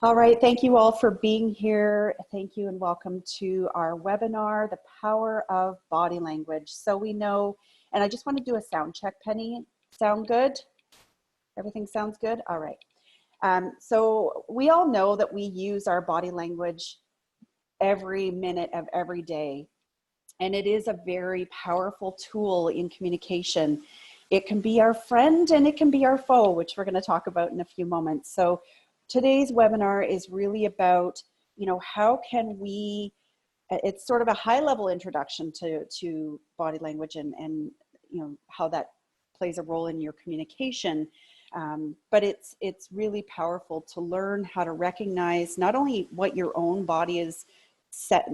All right, thank you all for being here. Thank you and welcome to our webinar, The Power of Body Language. So we know, and I just want to do a sound check, Penny. Sound good? Everything sounds good? All right. So we all know that we use our body language every minute of every day, and it is a very powerful tool in communication. It can be our friend and it can be our foe, which we're going to talk about in a few moments. So today's webinar is really about, how can we, it's sort of a high level introduction to body language and how that plays a role in your communication. But it's really powerful to learn how to recognize not only what your own body is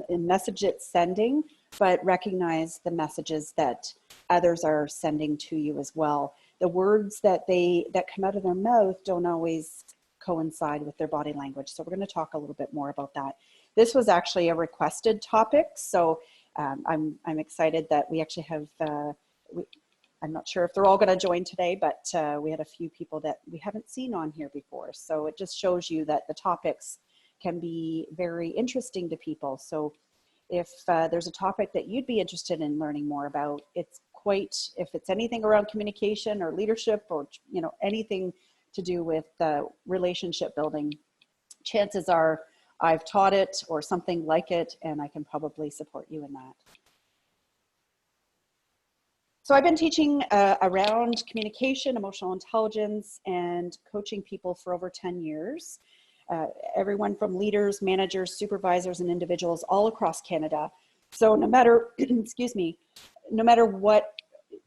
message it's sending, but recognize the messages that others are sending to you as well. The words that come out of their mouth don't always coincide with their body language. So we're going to talk a little bit more about that. This was actually a requested topic, so I'm excited that we actually have, I'm not sure if they're all going to join today, but we had a few people that we haven't seen on here before. So it just shows you that the topics can be very interesting to people. So if there's a topic that you'd be interested in learning more about, if it's anything around communication or leadership or anything to do with relationship building, chances are I've taught it or something like it, and I can probably support you in that. So I've been teaching around communication, emotional intelligence, and coaching people for over 10 years. Everyone from leaders, managers, supervisors, and individuals all across Canada. So no matter, excuse me, no matter what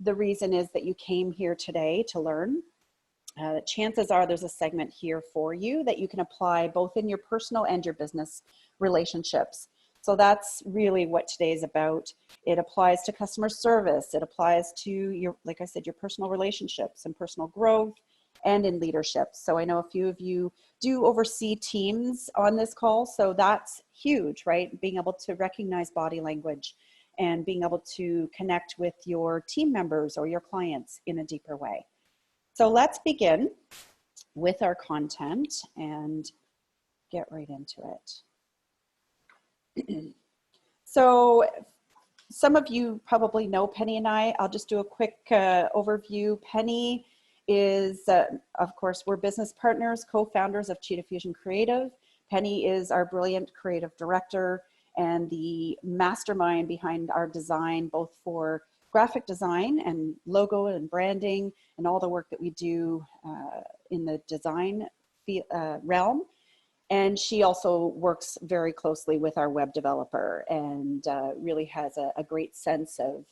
the reason is that you came here today to learn, chances are there's a segment here for you that you can apply both in your personal and your business relationships. So that's really what today is about. It applies to customer service. It applies to your, like I said, your personal relationships and personal growth and in leadership. So I know a few of you do oversee teams on this call. So that's huge, right? Being able to recognize body language and being able to connect with your team members or your clients in a deeper way. So let's begin with our content and get right into it. So some of you probably know Penny and I. I'll just do a quick overview. Penny is, of course, we're business partners, co-founders of Cheetah Fusion Creative. Penny is our brilliant creative director and the mastermind behind our design, both for graphic design and logo and branding and all the work that we do in the design realm. And she also works very closely with our web developer and really has a great sense of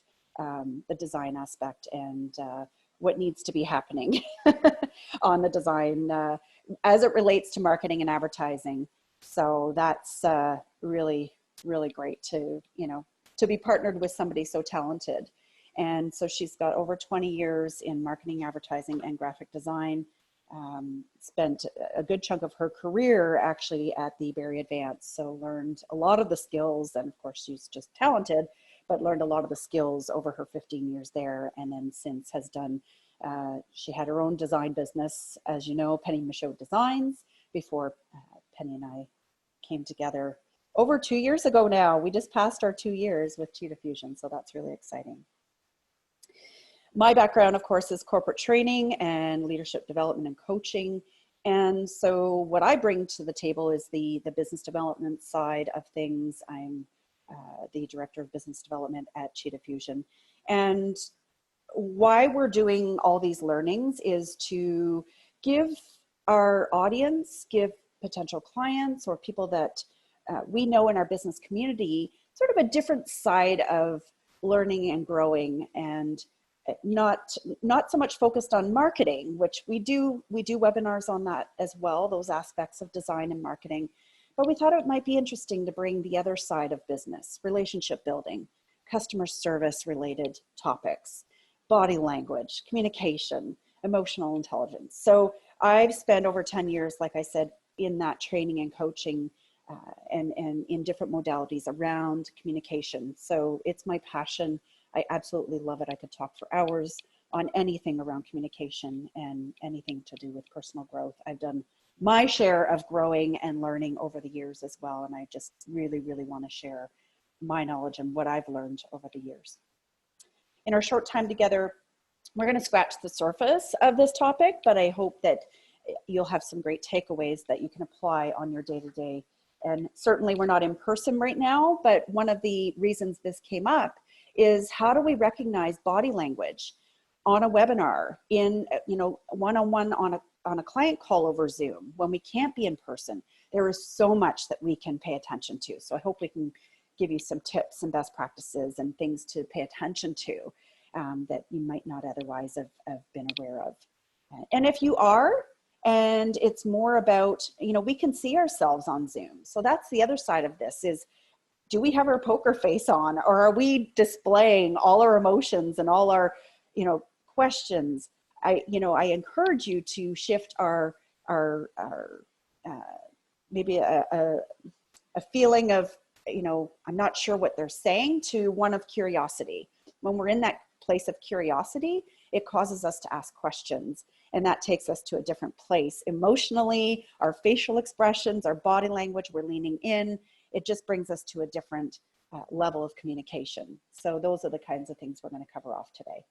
the design aspect and what needs to be happening on the design as it relates to marketing and advertising. So that's really, really great to be partnered with somebody so talented. And so she's got over 20 years in marketing, advertising, and graphic design. Spent a good chunk of her career actually at the Very Advanced. So learned a lot of the skills, and of course she's just talented, but learned a lot of the skills over her 15 years there. And then since has done, she had her own design business, as you know, Penny Michaud Designs, before Penny and I came together over 2 years ago now. We just passed our 2 years with Cheetah Fusion, so that's really exciting. My background, of course, is corporate training and leadership development and coaching. And so what I bring to the table is the business development side of things. I'm the director of business development at Cheetah Fusion. And why we're doing all these learnings is to give our audience, give potential clients or people that we know in our business community, sort of a different side of learning and growing, and not so much focused on marketing, which we do webinars on that as well, those aspects of design and marketing. But we thought it might be interesting to bring the other side of business, relationship building, customer service related topics, body language, communication, emotional intelligence. So I've spent over 10 years, like I said, in that training and coaching and in different modalities around communication. So it's my passion. I absolutely love it. I could talk for hours, on anything around communication and anything to do with personal growth. I've done my share of growing and learning over the years as well. And I just really, really want to share my knowledge and what I've learned over the years. In our short time together, we're going to scratch the surface of this topic, but I hope that you'll have some great takeaways that you can apply on your day-to-day. And certainly we're not in person right now, but one of the reasons this came up is how do we recognize body language on a webinar, in one-on-one on a client call over Zoom when we can't be in person. There is so much that we can pay attention to. So I hope we can give you some tips and best practices and things to pay attention to that you might not otherwise have been aware of. And if you are, and it's more about, we can see ourselves on Zoom. So that's the other side of this is, do we have our poker face on, or are we displaying all our emotions and all our, questions? I encourage you to shift our maybe a feeling of, I'm not sure what they're saying, to one of curiosity. When we're in that place of curiosity, it causes us to ask questions, and that takes us to a different place emotionally. Our facial expressions, our body language, we're leaning in. It just brings us to a different level of communication. So those are the kinds of things we're going to cover off today.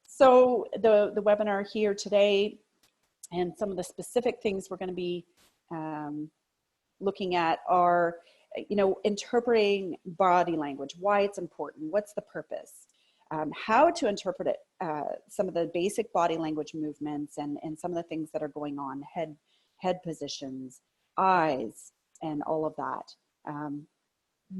So the webinar here today, and some of the specific things we're going to be looking at are, interpreting body language, why it's important, what's the purpose, how to interpret it, some of the basic body language movements and some of the things that are going on, head positions, eyes, and all of that.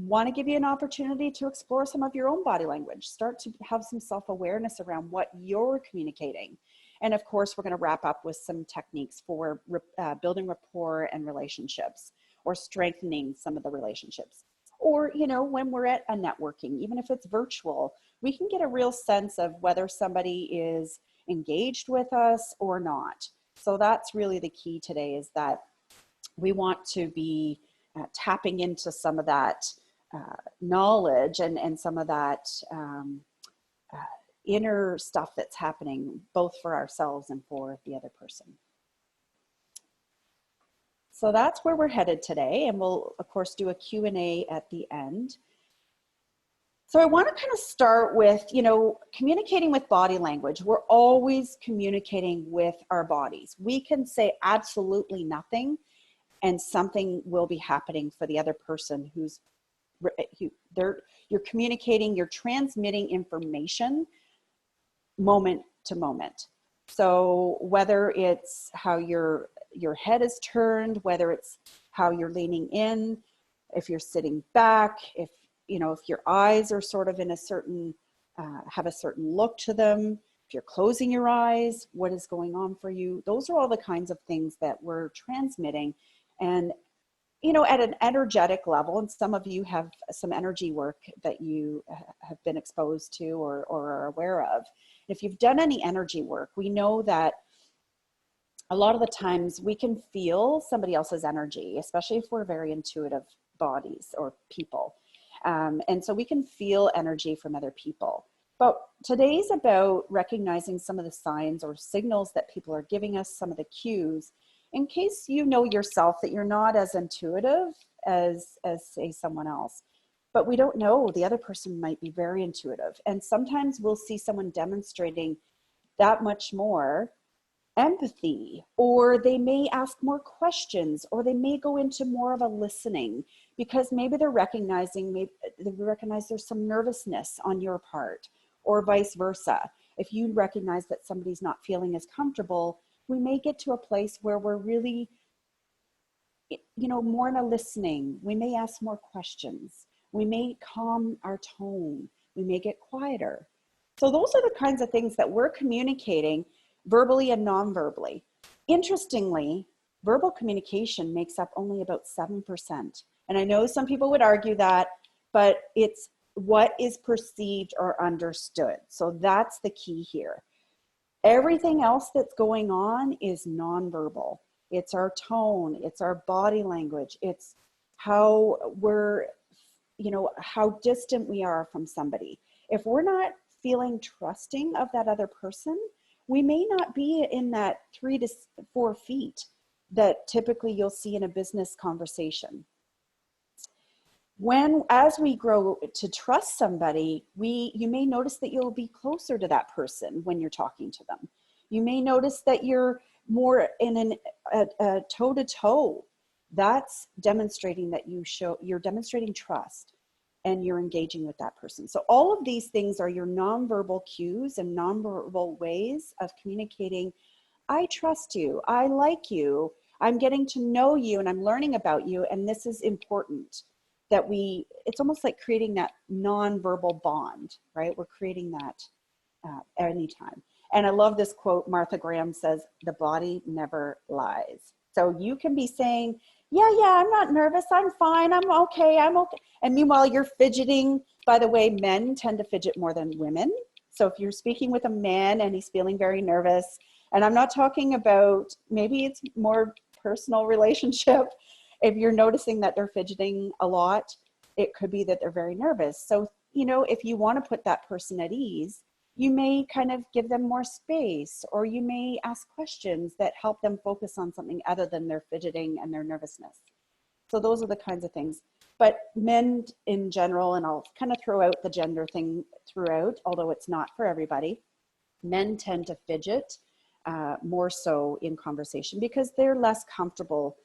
Want to give you an opportunity to explore some of your own body language. Start to have some self-awareness around what you're communicating. And of course, we're going to wrap up with some techniques for building rapport and relationships, or strengthening some of the relationships. Or, when we're at a networking, even if it's virtual, we can get a real sense of whether somebody is engaged with us or not. So that's really the key today, is that we want to be tapping into some of that knowledge and some of that inner stuff that's happening, both for ourselves and for the other person. So that's where we're headed today, and we'll of course do a Q&A at the end. So I want to kind of start with, communicating with body language. We're always communicating with our bodies. We can say absolutely nothing, and something will be happening for the other person you're communicating, you're transmitting information moment to moment. So whether it's how your head is turned, whether it's how you're leaning in, if you're sitting back, if your eyes are sort of in a certain, have a certain look to them, if you're closing your eyes, what is going on for you? Those are all the kinds of things that we're transmitting. And, at an energetic level, and some of you have some energy work that you have been exposed to or are aware of. If you've done any energy work, we know that a lot of the times we can feel somebody else's energy, especially if we're very intuitive bodies or people. And so we can feel energy from other people. But today's about recognizing some of the signs or signals that people are giving us, some of the cues, in case you know yourself that you're not as intuitive as say someone else. But we don't know, the other person might be very intuitive. And sometimes we'll see someone demonstrating that much more empathy, or they may ask more questions, or they may go into more of a listening, because maybe they recognize there's some nervousness on your part, or vice versa. If you recognize that somebody's not feeling as comfortable, we may get to a place where we're really, more in a listening. We may ask more questions. We may calm our tone. We may get quieter. So those are the kinds of things that we're communicating verbally and non-verbally. Interestingly, verbal communication makes up only about 7%. And I know some people would argue that, but it's what is perceived or understood. So that's the key here. Everything else that's going on is nonverbal. It's our tone, it's our body language, it's how we're, how distant we are from somebody. If we're not feeling trusting of that other person, we may not be in that 3 to 4 feet that typically you'll see in a business conversation. As we grow to trust somebody, you may notice that you'll be closer to that person when you're talking to them. You may notice that you're more in a toe-to-toe. That's demonstrating that you're demonstrating trust and you're engaging with that person. So all of these things are your nonverbal cues and nonverbal ways of communicating. I trust you. I like you. I'm getting to know you and I'm learning about you. And this is important that it's almost like creating that nonverbal bond, right? We're creating that anytime. And I love this quote. Martha Graham says, "The body never lies." So you can be saying, yeah, I'm not nervous. I'm fine. I'm okay. And meanwhile, you're fidgeting. By the way, men tend to fidget more than women. So if you're speaking with a man and he's feeling very nervous, and I'm not talking about, maybe it's more personal relationship. If you're noticing that they're fidgeting a lot, it could be that they're very nervous. So, if you want to put that person at ease, you may kind of give them more space, or you may ask questions that help them focus on something other than their fidgeting and their nervousness. So those are the kinds of things. But men in general, and I'll kind of throw out the gender thing throughout, although it's not for everybody, men tend to fidget more so in conversation because they're less comfortable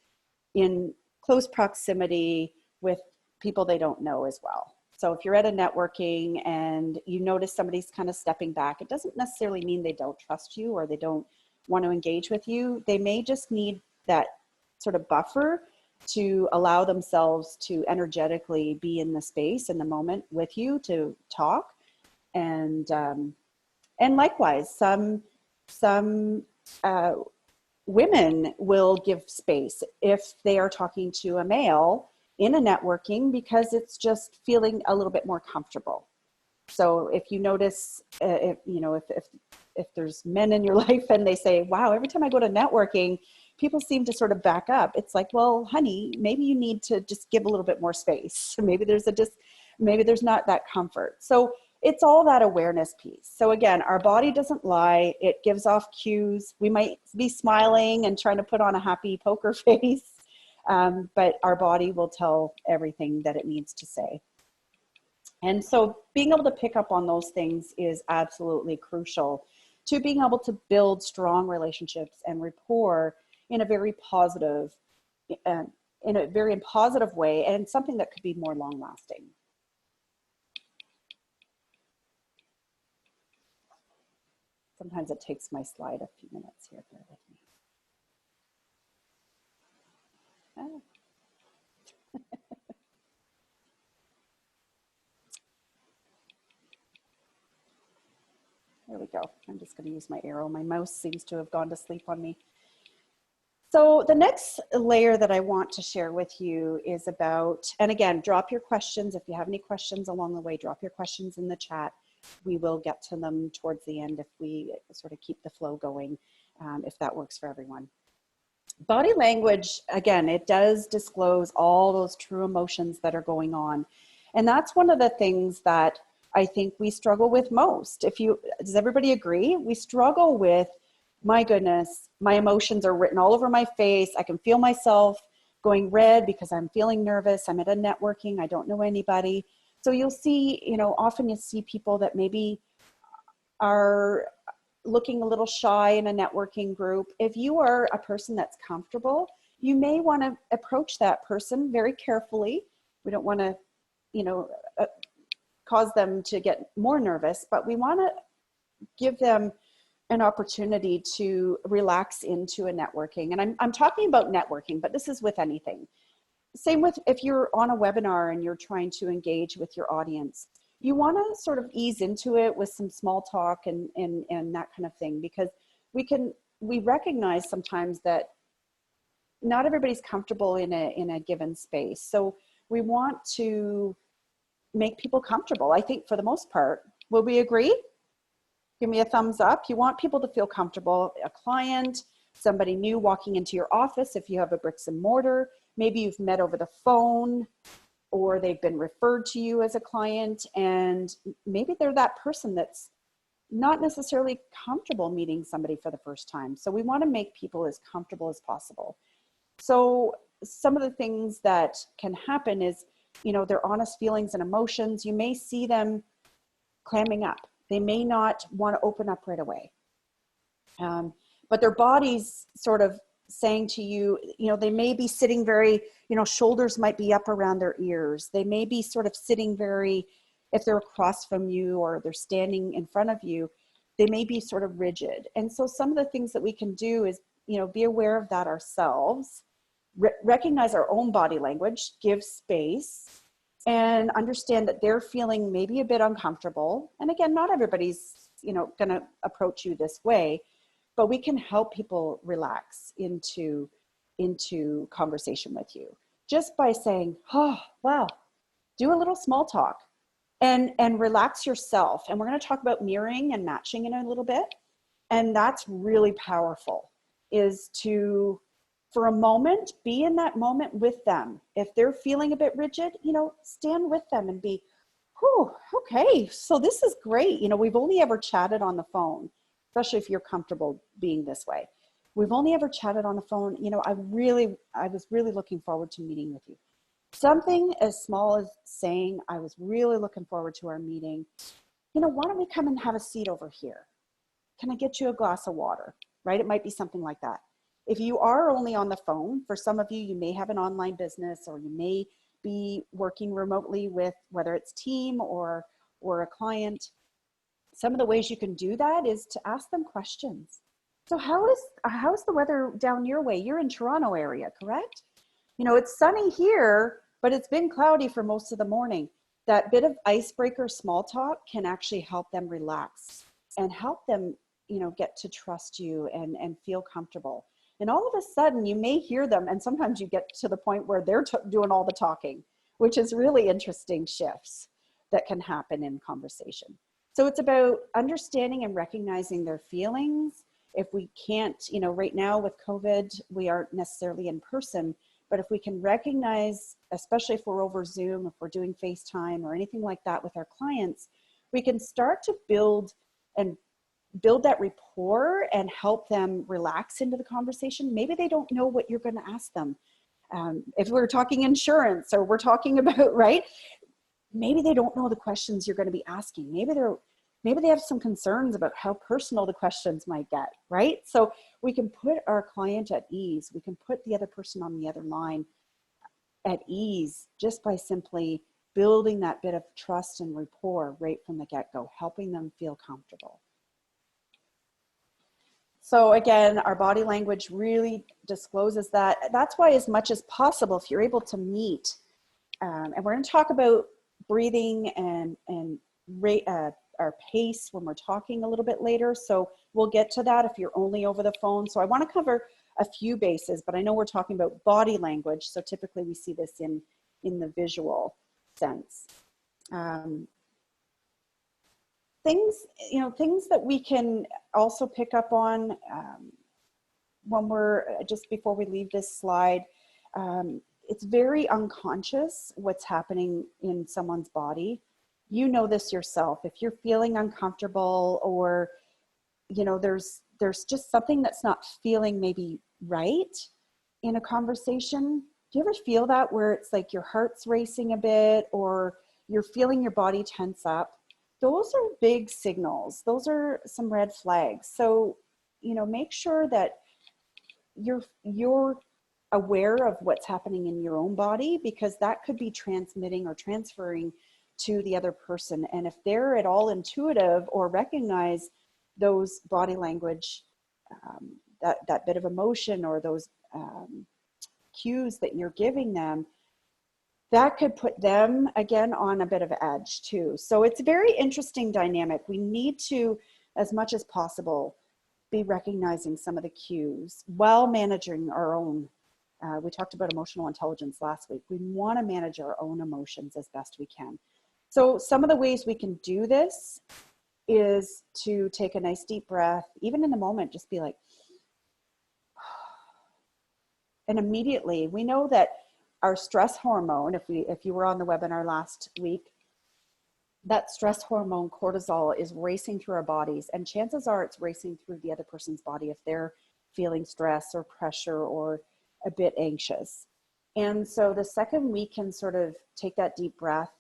in close proximity with people they don't know as well. So if you're at a networking and you notice somebody's kind of stepping back, it doesn't necessarily mean they don't trust you or they don't want to engage with you. They may just need that sort of buffer to allow themselves to energetically be in the space, in the moment with you to talk. And likewise, some women will give space if they are talking to a male in a networking because it's just feeling a little bit more comfortable. So if you notice, if there's men in your life and they say, wow, every time I go to networking, people seem to sort of back up. It's like, well, honey, maybe you need to just give a little bit more space. Maybe there's not that comfort. So it's all that awareness piece. So again, our body doesn't lie. It gives off cues. We might be smiling and trying to put on a happy poker face. But our body will tell everything that it needs to say. And so being able to pick up on those things is absolutely crucial to being able to build strong relationships and rapport in a very positive way, and something that could be more long lasting. Sometimes it takes my slide a few minutes here. Bear with me. Oh. There we go. I'm just going to use my arrow. My mouse seems to have gone to sleep on me. So the next layer that I want to share with you is about, and again, drop your questions. If you have any questions along the way, drop your questions in the chat. We will get to them towards the end if we sort of keep the flow going, if that works for everyone. Body language, again, it does disclose all those true emotions that are going on. And that's one of the things that I think we struggle with most. Does everybody agree? We struggle with, my goodness, my emotions are written all over my face. I can feel myself going red because I'm feeling nervous. I'm at a networking. I don't know anybody. So you'll see, often you'll see people that maybe are looking a little shy in a networking group. If you are a person that's comfortable, you may want to approach that person very carefully. We don't want to, cause them to get more nervous, but we want to give them an opportunity to relax into a networking. And I'm talking about networking, but this is with anything. Same with if you're on a webinar and you're trying to engage with your audience. You want to sort of ease into it with some small talk and that kind of thing, because we recognize sometimes that not everybody's comfortable in a given space. So we want to make people comfortable, I think, for the most part. Will we agree? Give me a thumbs up. You want people to feel comfortable, a client, somebody new walking into your office if you have a bricks and mortar. Maybe you've met over the phone, or they've been referred to you as a client, and maybe they're that person that's not necessarily comfortable meeting somebody for the first time. So we want to make people as comfortable as possible. So some of the things that can happen is, you know, their honest feelings and emotions. You may see them clamming up. They may not want to open up right away. But their body's sort of saying to you, you know, they may be sitting very, you know, shoulders might be up around their ears. They may be sort of sitting very, if they're across from you or they're standing in front of you, they may be sort of rigid. And so some of the things that we can do is, you know, be aware of that ourselves, recognize our own body language, give space, and understand that they're feeling maybe a bit uncomfortable. And again, not everybody's, you know, going to approach you this way, but we can help people relax into conversation with you just by saying, oh, wow, do a little small talk and relax yourself. And we're going to talk about mirroring and matching in a little bit. And that's really powerful, is to, for a moment, be in that moment with them. If they're feeling a bit rigid, you know, stand with them and be, whew, okay, so this is great. You know, we've only ever chatted on the phone, especially if you're comfortable being this way. We've only ever chatted on the phone. You know, I was really looking forward to meeting with you. Something as small as saying, I was really looking forward to our meeting. You know, why don't we come and have a seat over here? Can I get you a glass of water? Right? It might be something like that. If you are only on the phone, for some of you, you may have an online business, or you may be working remotely with, whether it's team or a client. Some of the ways you can do that is to ask them questions. So how's the weather down your way? You're in Toronto area, correct? You know, it's sunny here, but it's been cloudy for most of the morning. That bit of icebreaker small talk can actually help them relax and help them, you know, get to trust you and feel comfortable. And all of a sudden you may hear them, and sometimes you get to the point where they're doing all the talking, which is really interesting shifts that can happen in conversation. So it's about understanding and recognizing their feelings. If we can't, you know, right now with COVID, we aren't necessarily in person, but if we can recognize, especially if we're over Zoom, if we're doing FaceTime or anything like that with our clients, we can start to build that rapport and help them relax into the conversation. Maybe they don't know what you're going to ask them. If we're talking insurance or we're talking about, right? Maybe they don't know the questions you're going to be asking. Maybe they have some concerns about how personal the questions might get, right? So we can put our client at ease. We can put the other person on the other line at ease just by simply building that bit of trust and rapport right from the get-go, helping them feel comfortable. So again, our body language really discloses that. That's why, as much as possible, if you're able to meet, and we're going to talk about breathing and our pace when we're talking a little bit later. So we'll get to that if you're only over the phone. So I want to cover a few bases, but I know we're talking about body language. So typically we see this in the visual sense. Things that we can also pick up on when we're, just before we leave this slide, it's very unconscious what's happening in someone's body. You know this yourself. If you're feeling uncomfortable, or, you know, there's just something that's not feeling maybe right in a conversation. Do you ever feel that, where it's like your heart's racing a bit, or you're feeling your body tense up? Those are big signals. Those are some red flags. So, you know, make sure that you're aware of what's happening in your own body, because that could be transmitting or transferring to the other person. And if they're at all intuitive or recognize those body language, that bit of emotion, or those cues that you're giving them, that could put them again on a bit of edge too. So it's a very interesting dynamic. We need to, as much as possible, be recognizing some of the cues while managing our own. We talked about emotional intelligence last week. We want to manage our own emotions as best we can. So some of the ways we can do this is to take a nice deep breath, even in the moment, just be like, and immediately we know that our stress hormone, if you were on the webinar last week, that stress hormone cortisol is racing through our bodies, and chances are it's racing through the other person's body if they're feeling stress or pressure or a bit anxious. And so the second we can sort of take that deep breath,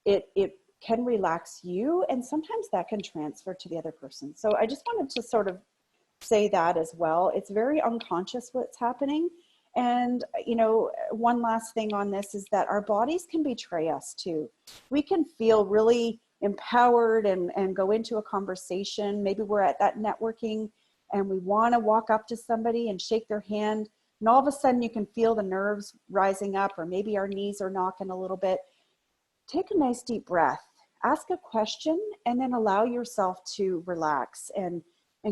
it can relax you, and sometimes that can transfer to the other person. So I just wanted to sort of say that as well. It's very unconscious what's happening. And, you know, one last thing on this is that our bodies can betray us too. We can feel really empowered and go into a conversation. Maybe we're at that networking and we want to walk up to somebody and shake their hand. And all of a sudden you can feel the nerves rising up, or maybe our knees are knocking a little bit. Take a nice deep breath, ask a question, and then allow yourself to relax and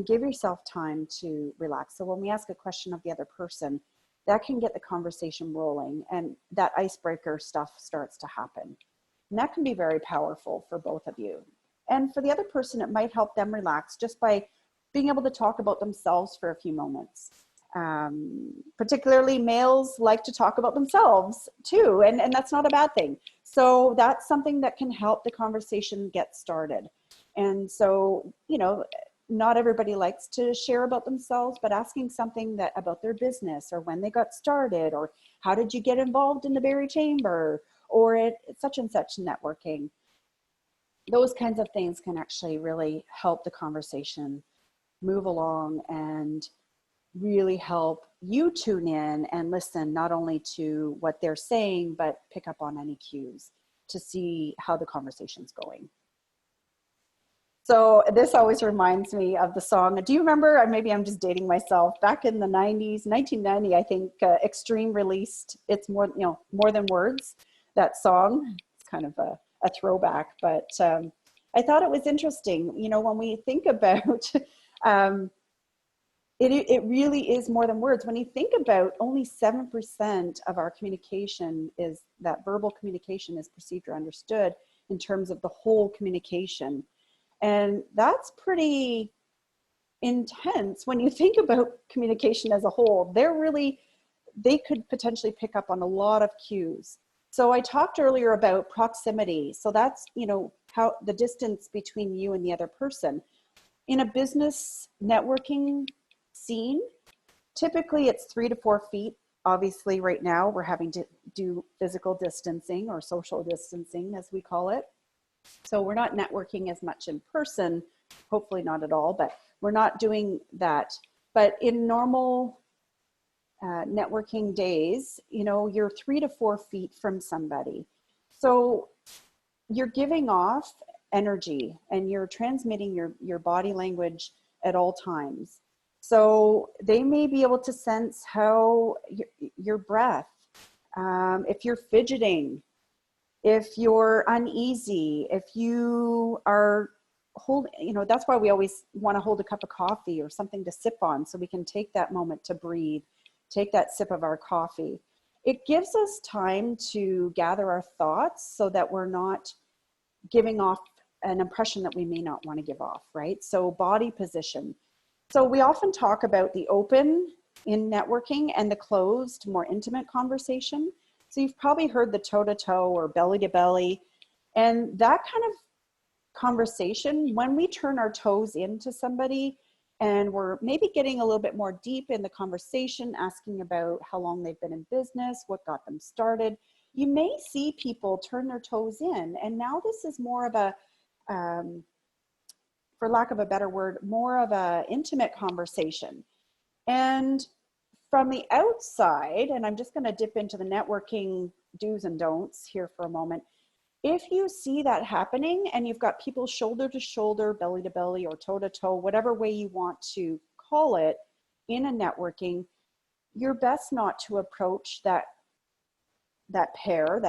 give yourself time to relax. So when we ask a question of the other person, that can get the conversation rolling, and that icebreaker stuff starts to happen. And that can be very powerful for both of you. And for the other person, it might help them relax just by being able to talk about themselves for a few moments. Particularly males like to talk about themselves too, and that's not a bad thing. So that's something that can help the conversation get started. And so, you know, not everybody likes to share about themselves, but asking something that about their business, or when they got started, or how did you get involved in the Berry Chamber, or at such and such networking. Those kinds of things can actually really help the conversation move along and really help you tune in and listen not only to what they're saying, but pick up on any cues to see how the conversation's going. So this always reminds me of the song. Do you remember, maybe I'm just dating myself, back in the 90s, 1990, I think Extreme released It's More, you know, More Than Words, that song. It's kind of a throwback, but I thought it was interesting. You know, when we think about, it really is more than words. When you think about, only 7% of our communication is, that verbal communication is perceived or understood in terms of the whole communication. And that's pretty intense when you think about communication as a whole. They could potentially pick up on a lot of cues. So I talked earlier about proximity. So that's, you know, how the distance between you and the other person. In a business networking scene, typically it's 3 to 4 feet. Obviously right now we're having to do physical distancing, or social distancing as we call it. So we're not networking as much in person, hopefully not at all, but we're not doing that. But in normal networking days, you know, you're 3 to 4 feet from somebody. So you're giving off energy and you're transmitting your body language at all times. So they may be able to sense how your breath, if you're fidgeting, if you're uneasy, if you are holding, you know, that's why we always want to hold a cup of coffee or something to sip on, so we can take that moment to breathe, take that sip of our coffee. It gives us time to gather our thoughts so that we're not giving off an impression that we may not want to give off, right? So body position. So we often talk about the open in networking and the closed, more intimate conversation. So you've probably heard the toe-to-toe or belly-to-belly. And that kind of conversation, when we turn our toes into somebody and we're maybe getting a little bit more deep in the conversation, asking about how long they've been in business, what got them started, you may see people turn their toes in. And now this is more of a, for lack of a better word, more of an intimate conversation. And from the outside, and I'm just going to dip into the networking do's and don'ts here for a moment. If you see that happening and you've got people shoulder to shoulder, belly to belly, or toe to toe, whatever way you want to call it in a networking, you're best not to approach that pair,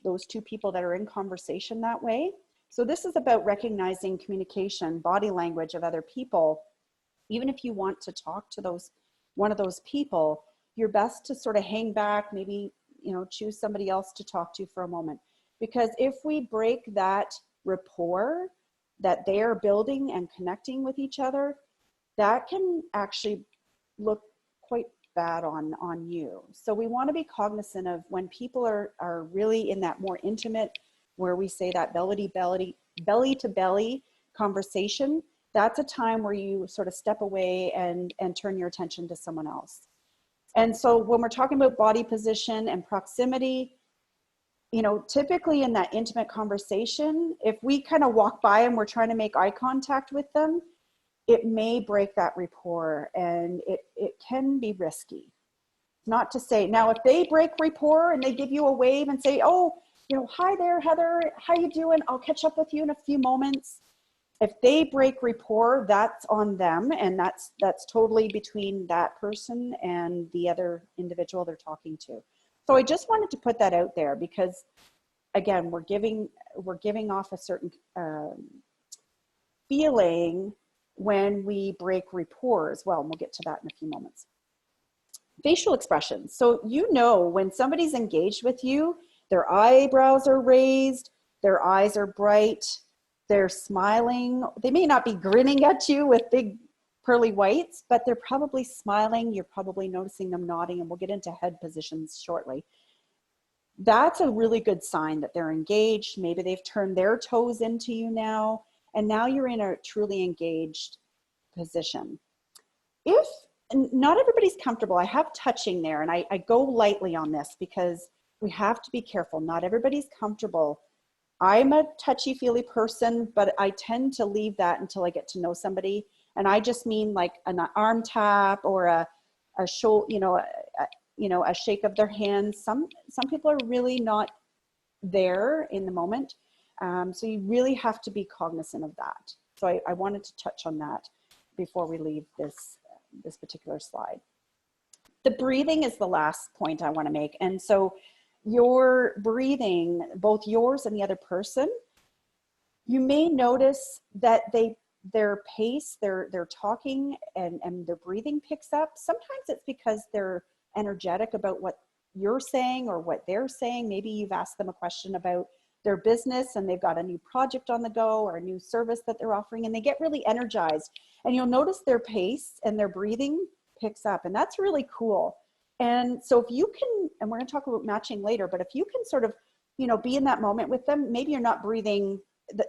those two people that are in conversation that way. So this is about recognizing communication, body language of other people. Even if you want to talk to one of those people, you're best to sort of hang back, maybe, you know, choose somebody else to talk to for a moment. Because if we break that rapport that they are building and connecting with each other, that can actually look quite bad on you. So we want to be cognizant of when people are really in that more intimate, where we say that belly to belly conversation. That's a time where you sort of step away and turn your attention to someone else. And so when we're talking about body position and proximity, you know, typically in that intimate conversation, if we kind of walk by and we're trying to make eye contact with them, it may break that rapport, and it can be risky. Not to say, now if they break rapport and they give you a wave and say, oh, you know, hi there, Heather, how you doing? I'll catch up with you in a few moments. If they break rapport, that's on them, and that's totally between that person and the other individual they're talking to. So I just wanted to put that out there because, again, we're giving off a certain feeling when we break rapport as well, and we'll get to that in a few moments. Facial expressions. So you know when somebody's engaged with you, their eyebrows are raised, their eyes are bright, they're smiling. They may not be grinning at you with big pearly whites, but they're probably smiling. You're probably noticing them nodding, and we'll get into head positions shortly. That's a really good sign that they're engaged. Maybe they've turned their toes into you now, and now you're in a truly engaged position. If not everybody's comfortable, I have touching there, and I go lightly on this because we have to be careful. Not everybody's comfortable. I'm a touchy-feely person, but I tend to leave that until I get to know somebody. And I just mean like an arm tap or a shoulder, a shake of their hands. Some people are really not there in the moment. So you really have to be cognizant of that. So I wanted to touch on that before we leave this particular slide. The breathing is the last point I want to make. And so your breathing, both yours and the other person, you may notice that their pace, their talking and their breathing picks up. Sometimes it's because they're energetic about what you're saying or what they're saying. Maybe you've asked them a question about their business and they've got a new project on the go or a new service that they're offering, and they get really energized, and you'll notice their pace and their breathing picks up, and that's really cool. And so if you can, and we're going to talk about matching later, but if you can sort of, be in that moment with them, maybe you're not breathing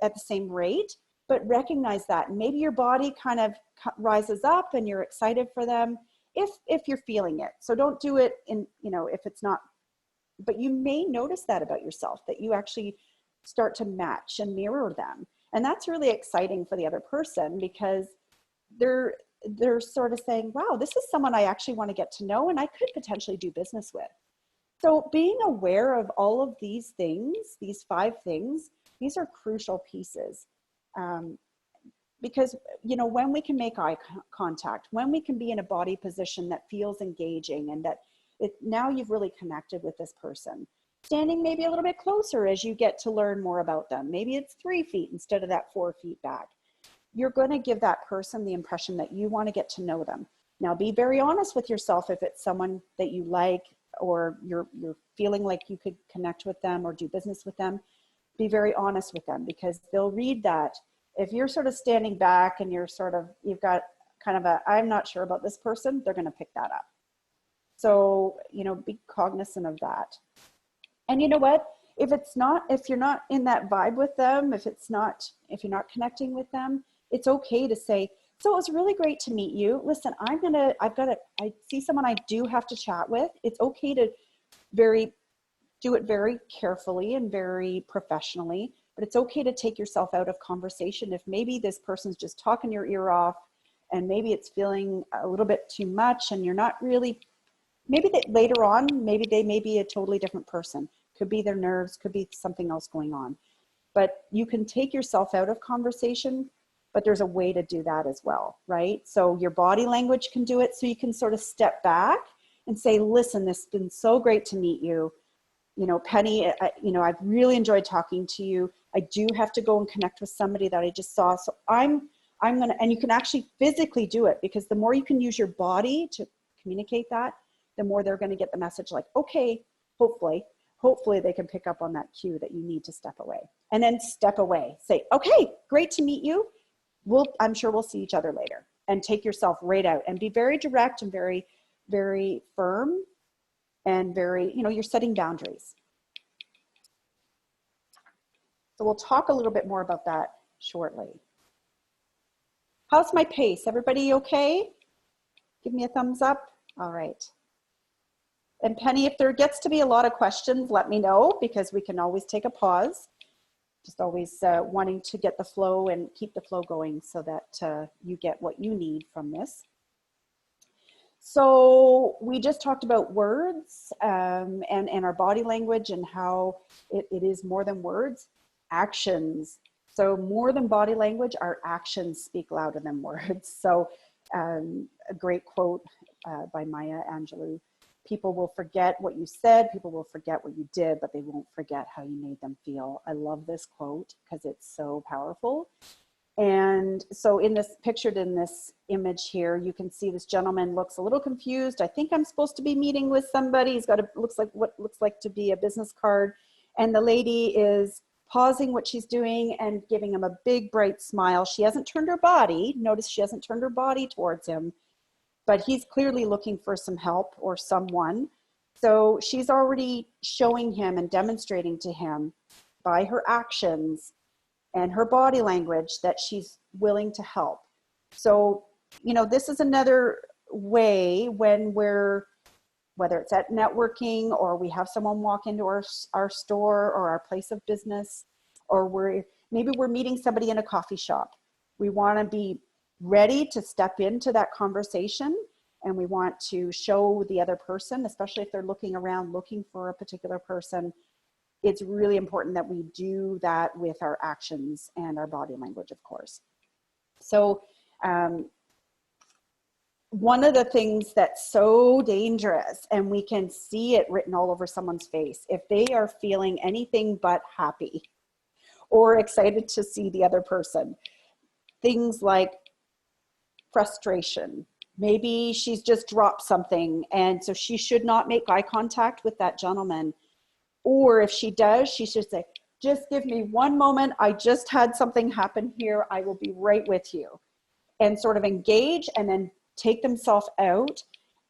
at the same rate, but recognize that. And maybe your body kind of rises up and you're excited for them if you're feeling it. So don't do it if it's not, but you may notice that about yourself, that you actually start to match and mirror them. And that's really exciting for the other person because they're sort of saying, wow, this is someone I actually want to get to know and I could potentially do business with. So being aware of all of these things, these 5 things, these are crucial pieces. Because, when we can make eye contact, when we can be in a body position that feels engaging and that now you've really connected with this person. Standing maybe a little bit closer as you get to learn more about them. Maybe it's 3 feet instead of that 4 feet back. You're going to give that person the impression that you want to get to know them. Now, be very honest with yourself if it's someone that you like or you're feeling like you could connect with them or do business with them. Be very honest with them because they'll read that. If you're sort of standing back and you've got kind of I'm not sure about this person, they're going to pick that up. So, be cognizant of that. And you know what? If you're not in that vibe with them, if you're not connecting with them, it's okay to say, so it was really great to meet you. Listen, I see someone I do have to chat with. It's okay to do it very carefully and very professionally, but it's okay to take yourself out of conversation. If maybe this person's just talking your ear off and maybe it's feeling a little bit too much and you're not really, maybe that later on, maybe they may be a totally different person. Could be their nerves, could be something else going on. But you can take yourself out of conversation, but there's a way to do that as well, right? So your body language can do it. So you can sort of step back and say, listen, this has been so great to meet you. Penny, I've really enjoyed talking to you. I do have to go and connect with somebody that I just saw. So I'm going to, and you can actually physically do it because the more you can use your body to communicate that, the more they're going to get the message like, okay, hopefully they can pick up on that cue that you need to step away. And then step away. Say, okay, great to meet you. I'm sure we'll see each other later. And take yourself right out and be very direct and very very firm and very, you know, you're setting boundaries. So we'll talk a little bit more about that shortly. How's my pace? Everybody okay? Give me a thumbs up. All right. And Penny, if there gets to be a lot of questions, let me know, because we can always take a pause. Just always wanting to get the flow and keep the flow going so that you get what you need from this. So we just talked about words and our body language and how it is more than words, actions. So more than body language, our actions speak louder than words. So a great quote by Maya Angelou: people will forget what you said, people will forget what you did, but they won't forget how you made them feel. I love this quote because it's so powerful. And so in this, pictured in this image here, you can see this gentleman looks a little confused. I think I'm supposed to be meeting with somebody. He's got looks like what looks like to be a business card. And the lady is pausing what she's doing and giving him a big bright smile. She hasn't turned her body. Notice she hasn't turned her body towards him, but he's clearly looking for some help or someone. So she's already showing him and demonstrating to him by her actions and her body language that she's willing to help. So, you know, this is another way when we're, whether it's at networking or we have someone walk into our store or our place of business, or maybe we're meeting somebody in a coffee shop. We want to be ready to step into that conversation, and we want to show the other person, especially if they're looking around looking for a particular person. It's really important that we do that with our actions and our body language, of course. So one of the things that's so dangerous, and we can see it written all over someone's face, if they are feeling anything but happy or excited to see the other person, things like frustration. Maybe she's just dropped something, and so she should not make eye contact with that gentleman. Or if she does, she should say, just give me one moment. I just had something happen here. I will be right with you. And sort of engage and then take themselves out,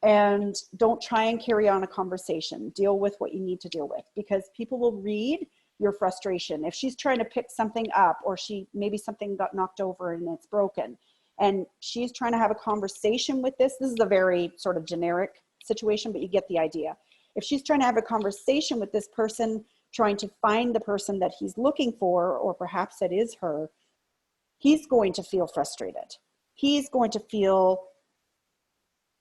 and don't try and carry on a conversation. Deal with what you need to deal with, because people will read your frustration. If she's trying to pick something up, or maybe something got knocked over and it's broken, and she's trying to have a conversation with this is a very sort of generic situation, but you get the idea. If she's trying to have a conversation with this person, trying to find the person that he's looking for, or perhaps it is her, he's going to feel frustrated. He's going to feel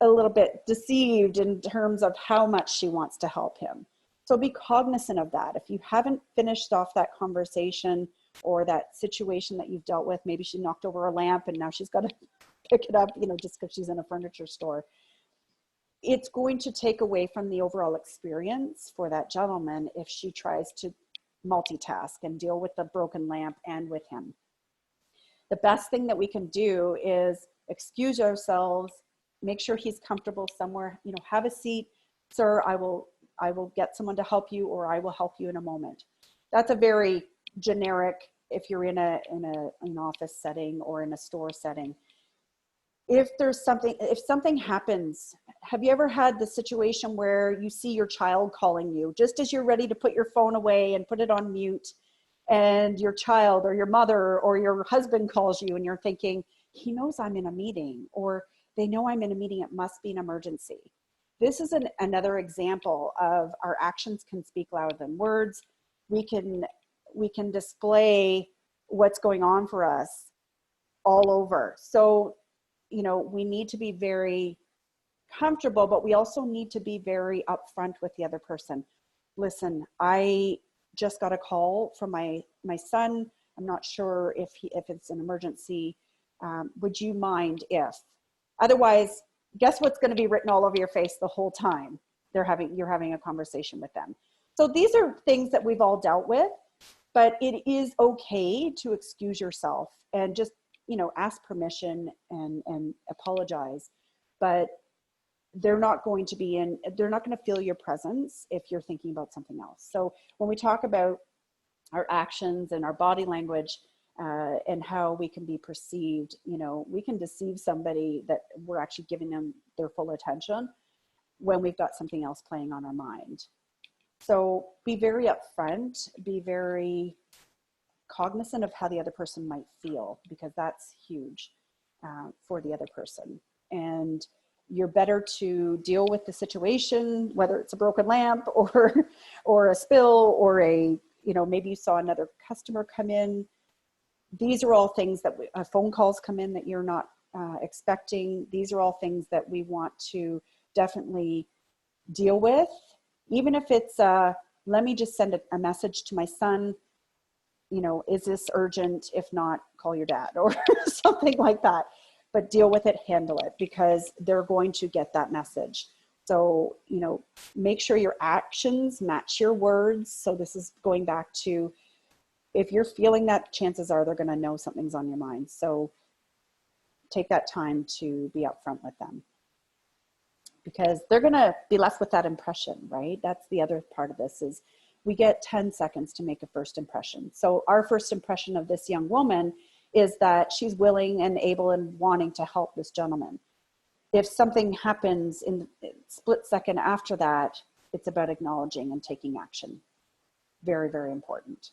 a little bit deceived in terms of how much she wants to help him. So be cognizant of that. If you haven't finished off that conversation or that situation that you've dealt with, maybe she knocked over a lamp and now she's got to pick it up, you know, just because she's in a furniture store. It's going to take away from the overall experience for that gentleman if she tries to multitask and deal with the broken lamp and with him. The best thing that we can do is excuse ourselves, make sure he's comfortable somewhere, you know, have a seat. Sir, I will get someone to help you, or I will help you in a moment. That's a very generic, if you're in an office setting or in a store setting. If something happens, have you ever had the situation where you see your child calling you just as you're ready to put your phone away and put it on mute, and your child or your mother or your husband calls you and you're thinking, he knows I'm in a meeting, or they know I'm in a meeting, it must be an emergency. This is another example of our actions can speak louder than words. We can display what's going on for us all over. So, you know, we need to be very comfortable, but we also need to be very upfront with the other person. Listen, I just got a call from my son. I'm not sure if it's an emergency. Would you mind if? Otherwise, guess what's going to be written all over your face the whole time you're having a conversation with them. So these are things that we've all dealt with, but it is okay to excuse yourself and just, you know, ask permission and apologize. But they're not going to feel your presence if you're thinking about something else. So when we talk about our actions and our body language and how we can be perceived, you know, we can deceive somebody that we're actually giving them their full attention. when we've got something else playing on our mind. So be very upfront, be very cognizant of how the other person might feel, because that's huge for the other person. And you're better to deal with the situation, whether it's a broken lamp or a spill or maybe you saw another customer come in. These are all things that phone calls come in that you're not expecting. These are all things that we want to definitely deal with. Even if it's, let me just send a message to my son, is this urgent? If not, call your dad or something like that. But deal with it, handle it, because they're going to get that message. So, make sure your actions match your words. So this is going back to, if you're feeling that, chances are they're going to know something's on your mind. So take that time to be upfront with them, because they're going to be left with that impression, right? That's the other part of this, is we get 10 seconds to make a first impression. So our first impression of this young woman is that she's willing and able and wanting to help this gentleman. If something happens in the split second after that, it's about acknowledging and taking action. Very, very important.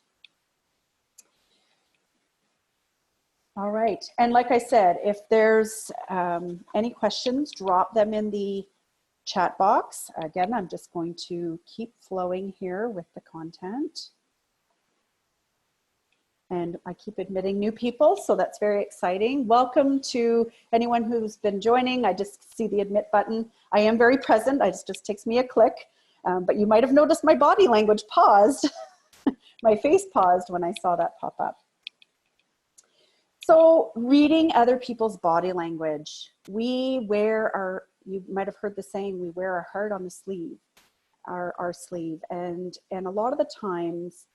All right. And like I said, if there's any questions, drop them in the chat box. Again, I'm just going to keep flowing here with the content. And I keep admitting new people, so that's very exciting. Welcome to anyone who's been joining. I just see the admit button. I am very present. It just takes me a click. But you might have noticed my body language paused. My face paused when I saw that pop up. So reading other people's body language. We wear our, you might have heard the saying, we wear our heart on the sleeve, our sleeve. And a lot of the times,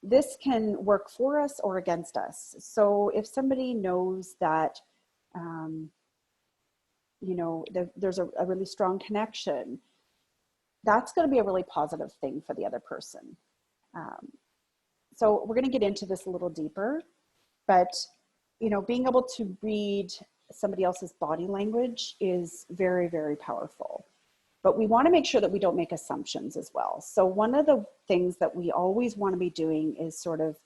this can work for us or against us. So if somebody knows that, there's a really strong connection, that's going to be a really positive thing for the other person. So we're going to get into this a little deeper, but, being able to read somebody else's body language is very, very powerful. But we want to make sure that we don't make assumptions as well. So one of the things that we always want to be doing is sort of,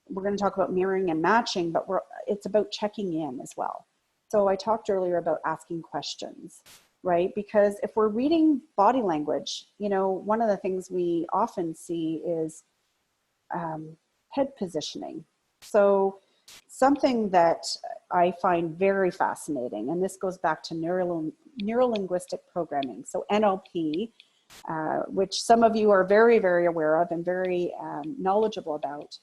we're going to talk about mirroring and matching, but it's about checking in as well. So I talked earlier about asking questions, right? Because if we're reading body language, one of the things we often see is head positioning. So something that I find very fascinating, and this goes back to neuro-linguistic programming, so NLP, which some of you are very, very aware of and very knowledgeable about.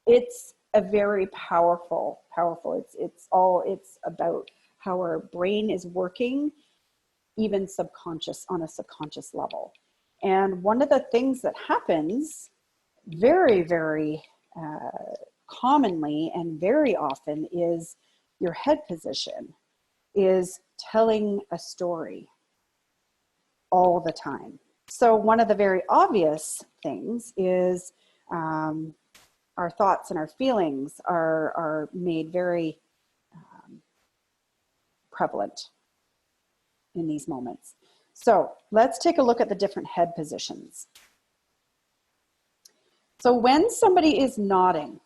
It's a very powerful, it's about how our brain is working, even on a subconscious level. And one of the things that happens very, very commonly and very often is your head position is telling a story all the time. So one of the very obvious things is our thoughts and our feelings are made very prevalent in these moments. So let's take a look at the different head positions. So when somebody is nodding,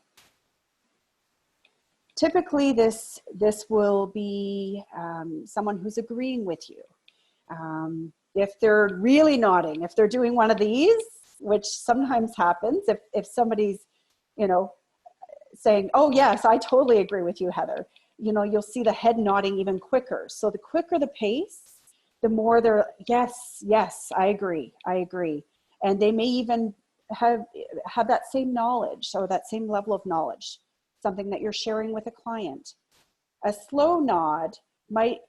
typically this will be someone who's agreeing with you. If they're really nodding, if they're doing one of these, which sometimes happens, if somebody's, saying, oh yes, I totally agree with you, Heather, you'll see the head nodding even quicker. So the quicker the pace, the more they're, yes, I agree. And they may even have that same knowledge or that same level of knowledge, something that you're sharing with a client. A slow nod might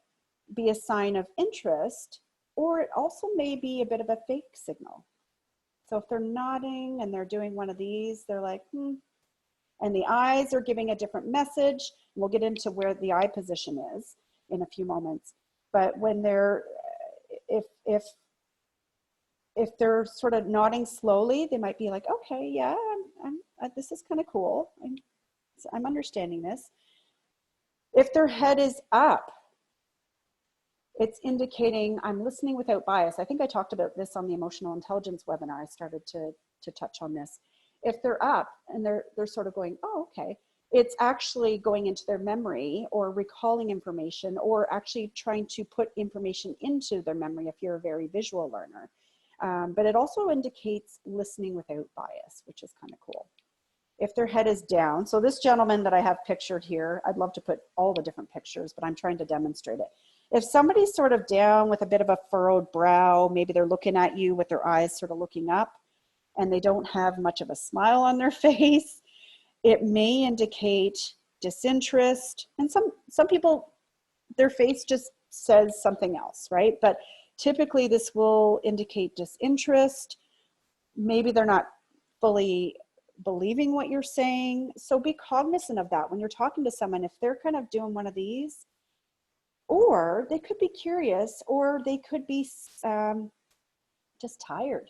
be a sign of interest, or it also may be a bit of a fake signal. So if they're nodding and they're doing one of these, they're like, and the eyes are giving a different message. We'll get into where the eye position is in a few moments. But when they're, if they're sort of nodding slowly, they might be like, okay, yeah, this is kind of cool. I'm understanding this. If their head is up, it's indicating I'm listening without bias. I think I talked about this on the emotional intelligence webinar. I started to touch on this. If they're up and they're sort of going, oh, okay, it's actually going into their memory or recalling information, or actually trying to put information into their memory if you're a very visual learner. But it also indicates listening without bias, which is kind of cool. If their head is down, so this gentleman that I have pictured here, I'd love to put all the different pictures, but I'm trying to demonstrate it. If somebody's sort of down with a bit of a furrowed brow, maybe they're looking at you with their eyes sort of looking up, and they don't have much of a smile on their face, it may indicate disinterest. And some people, their face just says something else, right? But typically this will indicate disinterest. Maybe they're not fully believing what you're saying. So be cognizant of that when you're talking to someone. If they're kind of doing one of these, or they could be curious, or they could be just tired.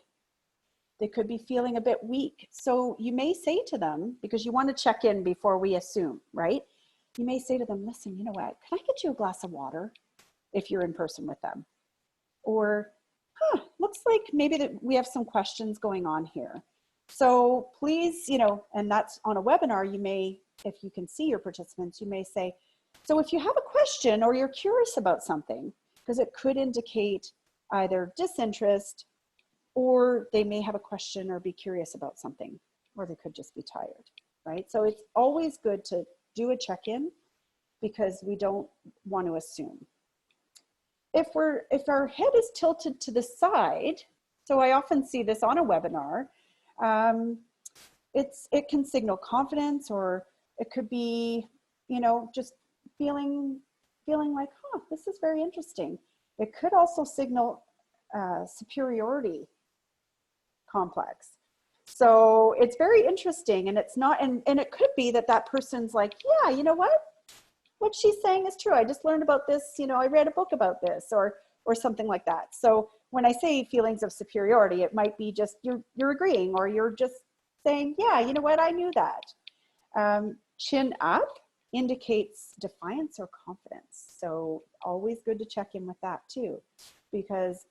They could be feeling a bit weak. So you may say to them, because you want to check in before we assume, right? You may say to them, listen, you know what, can I get you a glass of water if you're in person with them? Or, looks like maybe that we have some questions going on here. So please, you know, and that's on a webinar, you may, if you can see your participants, you may say, so if you have a question or you're curious about something, because it could indicate either disinterest, or they may have a question or be curious about something, or they could just be tired, right? So it's always good to do a check-in, because we don't want to assume. If our head is tilted to the side, so I often see this on a webinar, it can signal confidence, or it could be, you know, just feeling like, this is very interesting. It could also signal superiority complex. So it's very interesting, and it's not, and it could be that person's like, yeah, you know what she's saying is true. I just learned about this, you know, I read a book about this, or something like that. So when I say feelings of superiority, it might be just you're agreeing, or you're just saying, yeah, you know what, I knew that. Chin up indicates defiance or confidence. So always good to check in with that too, because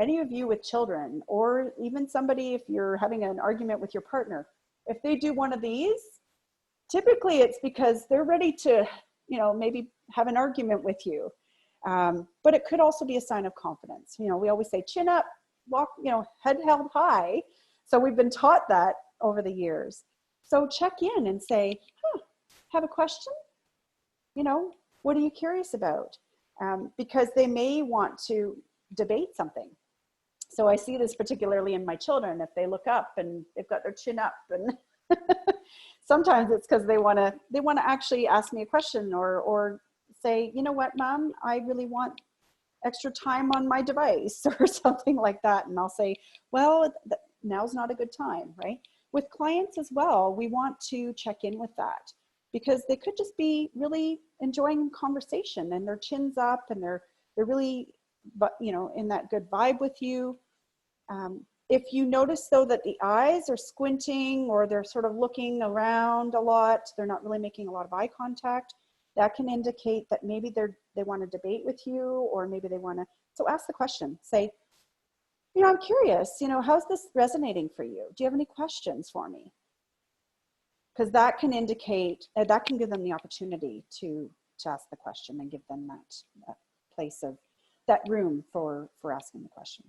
any of you with children, or even somebody, if you're having an argument with your partner, if they do one of these, typically it's because they're ready to, you know, maybe have an argument with you. But it could also be a sign of confidence. You know, we always say chin up, walk, you know, head held high. So we've been taught that over the years. So check in and say, have a question? You know, what are you curious about? Because they may want to debate something. So I see this particularly in my children. If they look up and they've got their chin up, and sometimes it's because they want to actually ask me a question, or say, you know what, Mom, I really want extra time on my device, or something like that. And I'll say, well, now's not a good time, right? With clients as well, we want to check in with that, because they could just be really enjoying conversation, and their chin's up, and they're really, but you know, in that good vibe with you. If you notice though that the eyes are squinting, or they're sort of looking around a lot, they're not really making a lot of eye contact, that can indicate that maybe they want to debate with you, or maybe they want to, so ask the question. Say, you know, I'm curious, you know, how's this resonating for you? Do you have any questions for me? Because that can indicate, that can give them the opportunity to ask the question, and give them that place of, that room for asking the question.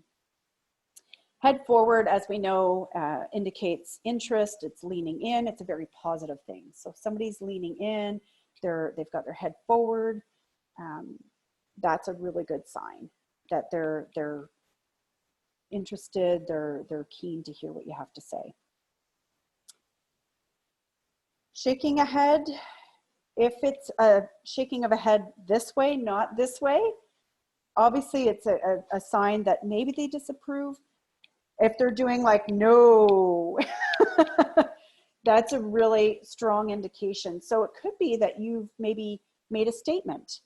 Head forward, as we know, indicates interest. It's leaning in. It's a very positive thing. So if somebody's leaning in, they've got their head forward, that's a really good sign that they're interested, they're keen to hear what you have to say. Shaking a head, if it's a shaking of a head this way, not this way, obviously it's a sign that maybe they disapprove. If they're doing like, no, that's a really strong indication. So it could be that you've maybe made a statement,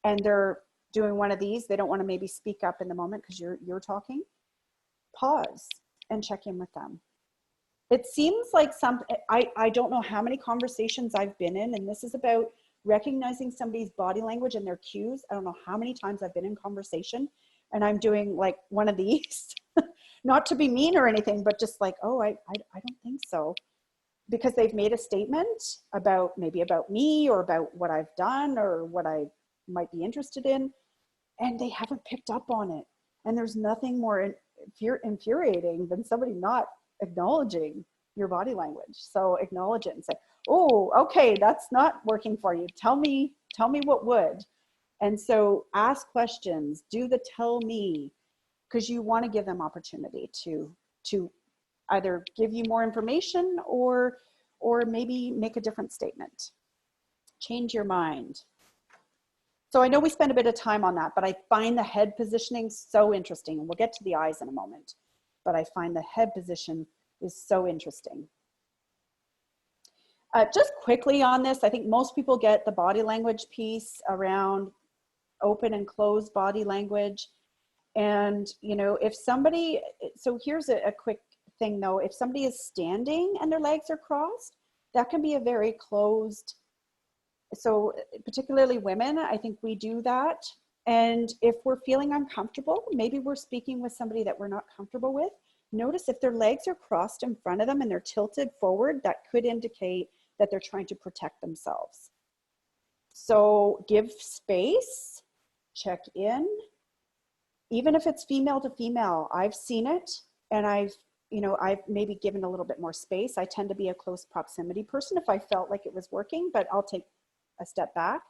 and they're doing one of these. They don't want to maybe speak up in the moment because you're talking. Pause and check in with them. It seems like I don't know how many conversations I've been in, and this is about recognizing somebody's body language and their cues. I don't know how many times I've been in conversation and I'm doing like one of these, not to be mean or anything, but just like, oh, I don't think so. Because they've made a statement about maybe about me or about what I've done or what I might be interested in, and they haven't picked up on it. And there's nothing more infuriating than somebody not acknowledging your body language. So acknowledge it and say, oh, okay, that's not working for you. Tell me what would. And so ask questions, do the tell me, because you want to give them opportunity to either give you more information or maybe make a different statement. Change your mind. So I know we spend a bit of time on that, but I find the head positioning so interesting. And we'll get to the eyes in a moment, but I find the head position is so interesting. Just quickly on this, I think most people get the body language piece around open and closed body language. And, you know, if somebody, so here's a quick thing though, if somebody is standing and their legs are crossed, that can be a very closed. So particularly women, I think we do that. And if we're feeling uncomfortable, maybe we're speaking with somebody that we're not comfortable with, notice if their legs are crossed in front of them and they're tilted forward, that could indicate that they're trying to protect themselves. So give space, check in, even if it's female to female. I've seen it, and I've maybe given a little bit more space. I tend to be a close proximity person if I felt like it was working, but I'll take a step back.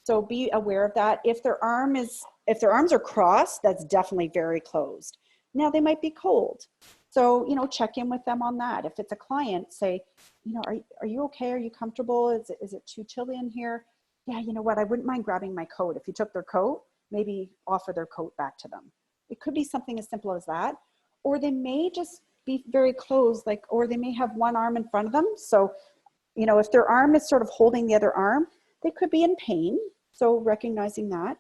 So be aware of that. If their arms are crossed, that's definitely very closed. Now they might be cold. So, you know, check in with them on that. If it's a client, say, you know, are you okay? Are you comfortable? Is it too chilly in here? Yeah, you know what? I wouldn't mind grabbing my coat. If you took their coat, maybe offer their coat back to them. It could be something as simple as that. Or they may just be very closed, like, or they may have one arm in front of them. So, you know, if their arm is sort of holding the other arm, they could be in pain. So recognizing that,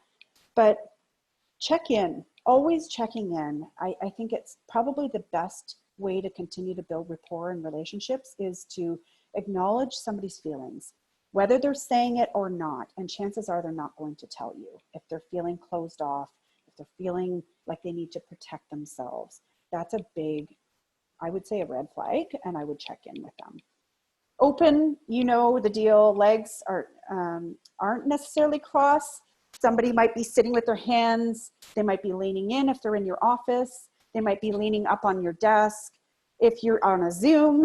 but check in, always checking in. I think it's probably the best way to continue to build rapport in relationships is to acknowledge somebody's feelings, whether they're saying it or not. And chances are they're not going to tell you if they're feeling closed off, if they're feeling like they need to protect themselves. That's a big, I would say, a red flag, and I would check in with them. Open, you know the deal. Legs aren't necessarily crossed. Somebody might be sitting with their hands. They might be leaning in if they're in your office. They might be leaning up on your desk. If you're on a Zoom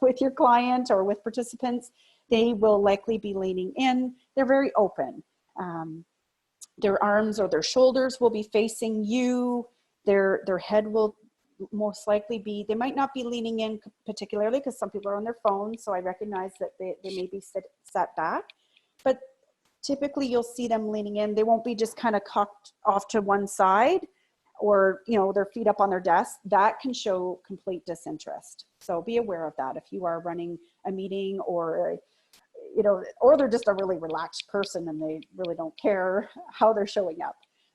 with your client or with participants, they will likely be leaning in. They're very open. Their arms or their shoulders will be facing you. Their head will most likely be, they might not be leaning in particularly because some people are on their phones. So I recognize that they may be sat back, but typically you'll see them leaning in. They won't be just kind of cocked off to one side or, you know, their feet up on their desk. That can show complete disinterest. So be aware of that if you are running a meeting or, you know, or they're just a really relaxed person and they really don't care how they're showing up.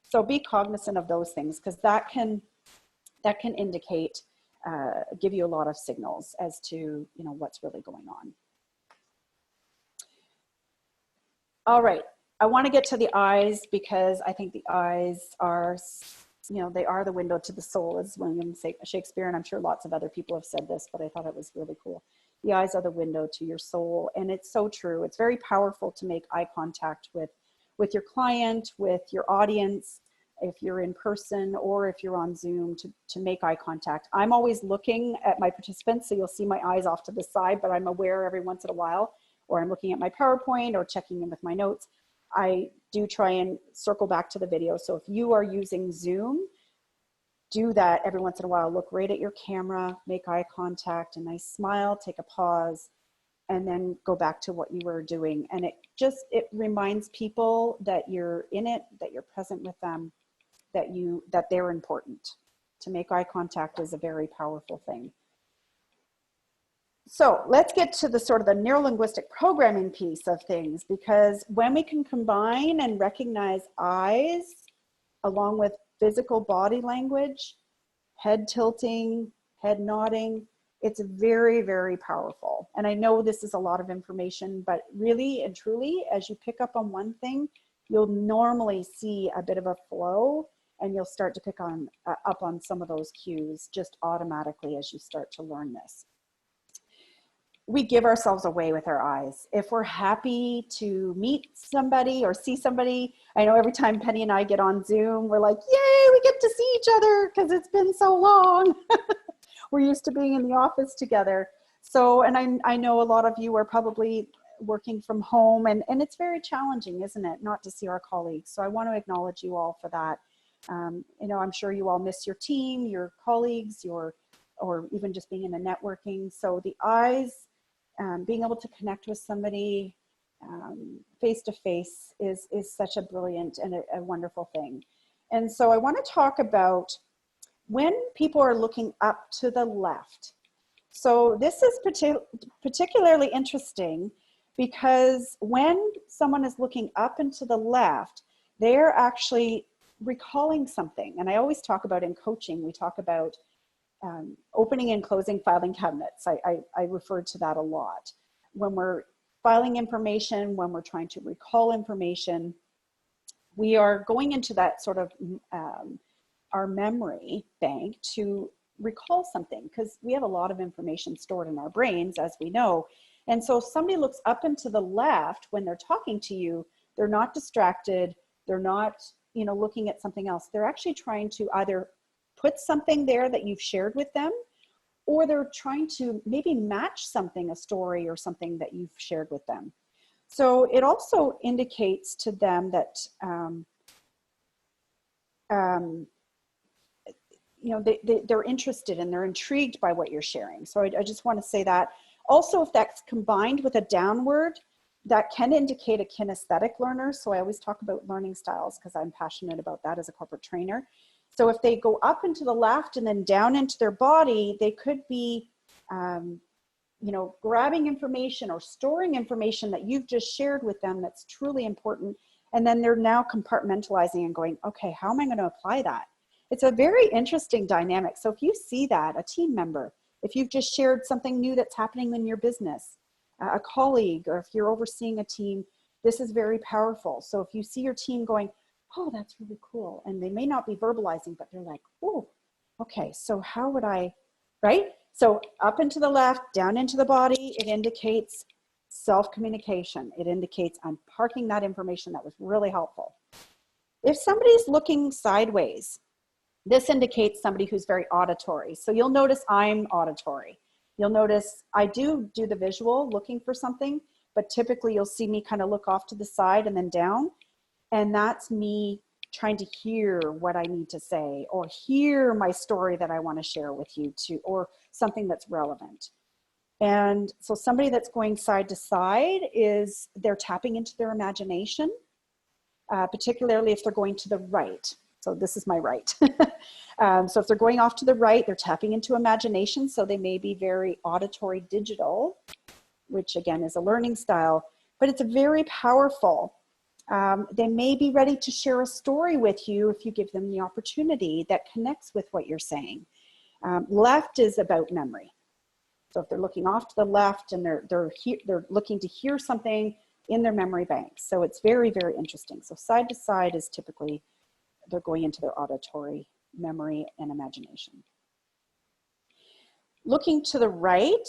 So be cognizant of those things because that can indicate, give you a lot of signals as to, you know, what's really going on. All right, I want to get to the eyes because I think the eyes are, you know, they are the window to the soul, as William Shakespeare, and I'm sure lots of other people have said this, but I thought it was really cool. The eyes are the window to your soul, and it's so true. It's very powerful to make eye contact with your client, with your audience, if you're in person or if you're on Zoom, to make eye contact. I'm always looking at my participants, so you'll see my eyes off to the side, but I'm aware every once in a while, or I'm looking at my PowerPoint or checking in with my notes. I do try and circle back to the video. So if you are using Zoom, do that every once in a while. Look right at your camera, make eye contact, a nice smile, take a pause, and then go back to what you were doing. And it reminds people that you're in it, that you're present with them, that they're important. To make eye contact is a very powerful thing. So let's get to the sort of the neurolinguistic programming piece of things, because when we can combine and recognize eyes along with physical body language, head tilting, head nodding, It's very, very powerful. And I know this is a lot of information, but really and truly, as you pick up on one thing, you'll normally see a bit of a flow, and you'll start to pick on up on some of those cues just automatically as you start to learn this. We give ourselves away with our eyes. If we're happy to meet somebody or see somebody, I know every time Penny and I get on Zoom, we're like, yay, we get to see each other because it's been so long. We're used to being in the office together. So, and I know a lot of you are probably working from home, and it's very challenging, isn't it, not to see our colleagues. So I want to acknowledge you all for that. You know, I'm sure you all miss your team, your colleagues, or even just being in the networking. So the eyes, being able to connect with somebody face to face is such a brilliant and a wonderful thing. And so I want to talk about when people are looking up to the left. So this is particularly interesting because when someone is looking up and to the left, they're actually recalling something. And I always talk about in coaching, we talk about opening and closing filing cabinets. I refer to that a lot. When we're filing information, when we're trying to recall information, we are going into that sort of our memory bank to recall something, because we have a lot of information stored in our brains, as we know. And so if somebody looks up and to the left when they're talking to you, they're not distracted, they're not, you know, looking at something else. They're actually trying to either put something there that you've shared with them, or they're trying to maybe match something, a story or something that you've shared with them. So it also indicates to them that, you know, they're interested and they're intrigued by what you're sharing. So I just want to say that. Also, if that's combined with a downward, that can indicate a kinesthetic learner. So I always talk about learning styles because I'm passionate about that as a corporate trainer. So if they go up into the left and then down into their body, they could be, you know, grabbing information or storing information that you've just shared with them that's truly important. And then they're now compartmentalizing and going, okay, how am I going to apply that? It's a very interesting dynamic. So if you see that, a team member, if you've just shared something new that's happening in your business, a colleague, or if you're overseeing a team, this is very powerful. So if you see your team going, oh, that's really cool, and they may not be verbalizing, but they're like, oh, okay, so how would I, right? So up and to the left, down into the body, it indicates self-communication. It indicates I'm parking that information that was really helpful. If somebody's looking sideways, this indicates somebody who's very auditory. So you'll notice I'm auditory. You'll notice I do the visual looking for something, but typically you'll see me kind of look off to the side and then down. And that's me trying to hear what I need to say, or hear my story that I want to share with you too, or something that's relevant. And so somebody that's going side to side is they're tapping into their imagination, particularly if they're going to the right. So this is my right. So if they're going off to the right, they're tapping into imagination. So they may be very auditory digital, which again is a learning style, but it's very powerful. They may be ready to share a story with you if you give them the opportunity that connects with what you're saying. Left is about memory. So if they're looking off to the left and they're looking to hear something in their memory bank. So it's very, very interesting. So side to side is typically they're going into their auditory memory and imagination. Looking to the right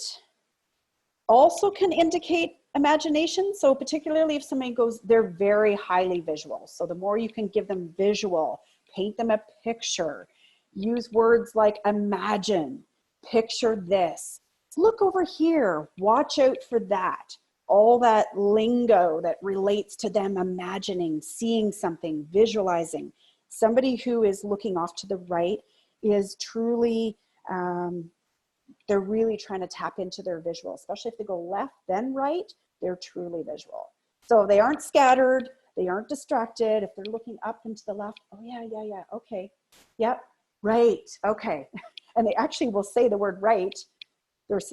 also can indicate imagination. So particularly if somebody goes, they're very highly visual. So the more you can give them visual, paint them a picture, use words like imagine, picture this, look over here, watch out for that. All that lingo that relates to them imagining, seeing something, visualizing. Somebody who is looking off to the right is truly, they're really trying to tap into their visual, especially if they go left, then right, they're truly visual. So they aren't scattered, they aren't distracted. If they're looking up and to the left, oh yeah, okay, yep, right, okay. And they actually will say the word right.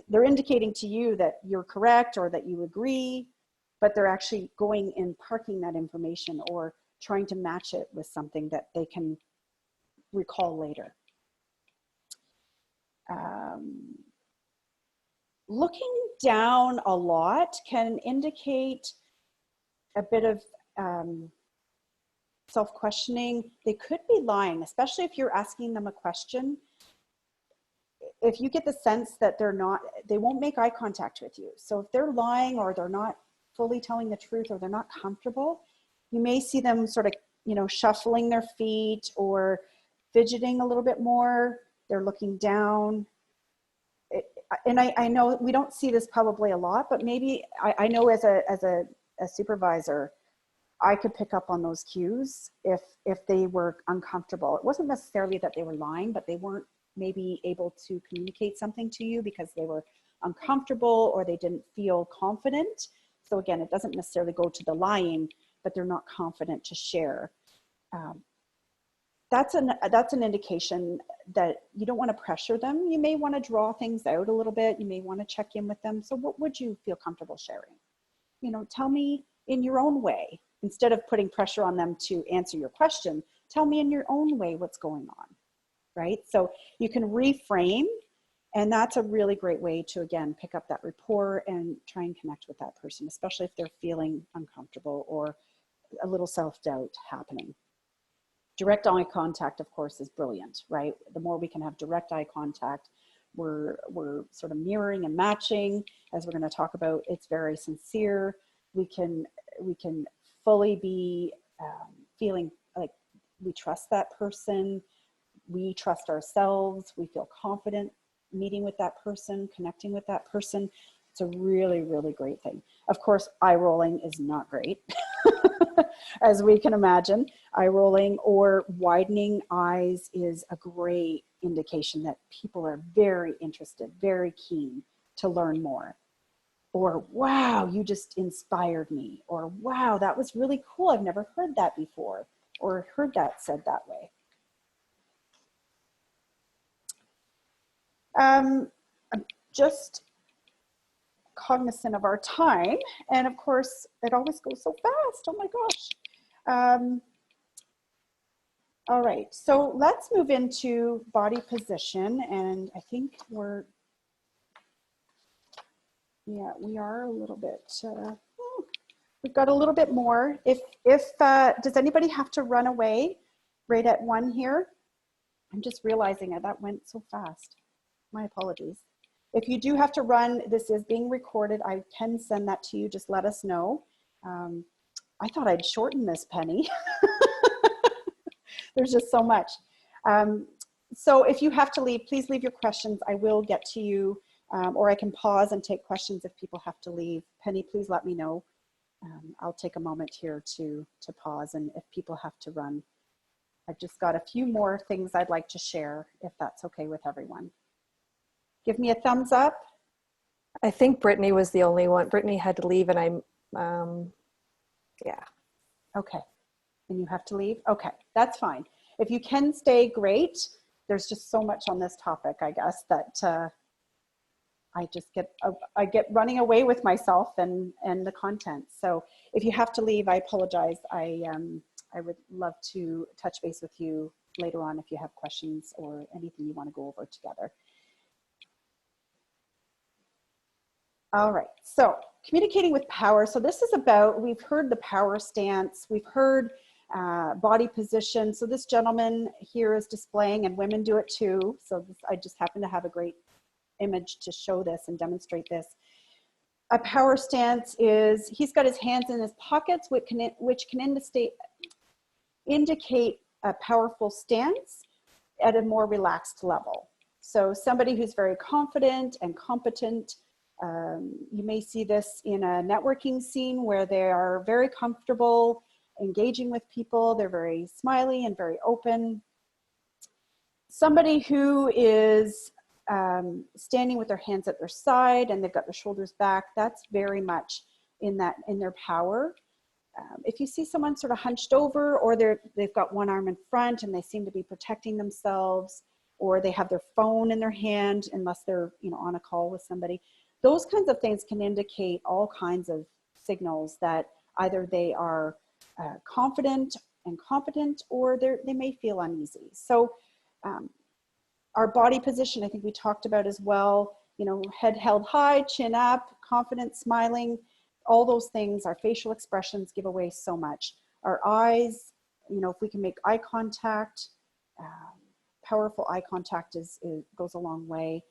They're indicating to you that you're correct or that you agree, but they're actually going and parking that information or trying to match it with something that they can recall later. Looking down a lot can indicate a bit of self-questioning. They could be lying, especially if you're asking them a question. If you get the sense that they won't make eye contact with you. So if they're lying, or they're not fully telling the truth, or they're not comfortable, you may see them sort of, shuffling their feet or fidgeting a little bit more. They're looking down. And I know we don't see this probably a lot, but maybe I know as a supervisor, I could pick up on those cues if they were uncomfortable. It wasn't necessarily that they were lying, but they weren't maybe able to communicate something to you because they were uncomfortable or they didn't feel confident. So again, it doesn't necessarily go to the lying, but they're not confident to share. That's an indication that you don't want to pressure them. You may want to draw things out a little bit. You may want to check in with them. So what would you feel comfortable sharing? Tell me in your own way. Instead of putting pressure on them to answer your question, tell me in your own way what's going on, right? So you can reframe, and that's a really great way to, again, pick up that rapport and try and connect with that person, especially if they're feeling uncomfortable or a little self-doubt happening. Direct eye contact, of course, is brilliant, right? The more we can have direct eye contact, we're sort of mirroring and matching, as we're going to talk about. It's very sincere. We can fully be feeling like we trust that person. We trust ourselves. We feel confident meeting with that person, connecting with that person. It's a really, really great thing. Of course, eye rolling is not great, as we can imagine. Eye rolling or widening eyes is a great indication that people are very interested, very keen to learn more. Or, wow, you just inspired me. Or, wow, that was really cool. I've never heard that before, or heard that said that way. I'm just cognizant of our time. And of course, it always goes so fast. Oh my gosh. All right, so let's move into body position. And I think we are a little bit, we've got a little bit more. Does anybody have to run away right at 1 here? I'm just realizing that went so fast. My apologies. If you do have to run, this is being recorded. I can send that to you. Just let us know. I thought I'd shorten this, Penny. There's just so much. So if you have to leave, please leave your questions. I will get to you, or I can pause and take questions if people have to leave. Penny, please let me know. I'll take a moment here to pause, and if people have to run. I've just got a few more things I'd like to share, if that's okay with everyone. Give me a thumbs up. I think Brittany was the only one. Brittany had to leave, and yeah. Okay, and you have to leave? Okay, that's fine. If you can stay, great. There's just so much on this topic, I guess, that I get running away with myself and the content. So if you have to leave, I apologize. I would love to touch base with you later on if you have questions or anything you want to go over together. All right, so communicating with power. So this is about, we've heard the power stance, we've heard body position. So this gentleman here is displaying, and women do it too. So I just happen to have a great image to show this and demonstrate this. A power stance is, he's got his hands in his pockets, which can indicate a powerful stance at a more relaxed level. So somebody who's very confident and competent. You may see this in a networking scene where they are very comfortable engaging with people. They're very smiley and very open. Somebody who is standing with their hands at their side and they've got their shoulders back, that's very much in their power. If you see someone sort of hunched over, or they've got one arm in front and they seem to be protecting themselves, or they have their phone in their hand, unless they're on a call with somebody, those kinds of things can indicate all kinds of signals that either they are confident and competent, or they may feel uneasy. So our body position, I think we talked about as well. you know, head held high, chin up, confident, smiling, all those things. Our facial expressions give away so much. Our eyes, you know, if we can make eye contact, powerful eye contact goes a long way.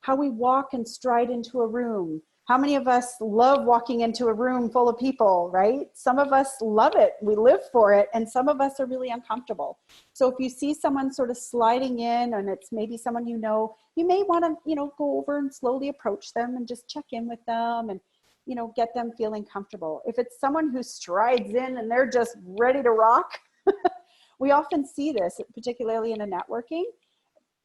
How we walk and stride into a room. How many of us love walking into a room full of people, right? Some of us love it, we live for it, and some of us are really uncomfortable. So if you see someone sort of sliding in and it's maybe someone you know, you may want to, you know, go over and slowly approach them and just check in with them and, you know, get them feeling comfortable. If it's someone who strides in and they're just ready to rock, we often see this, particularly in a networking,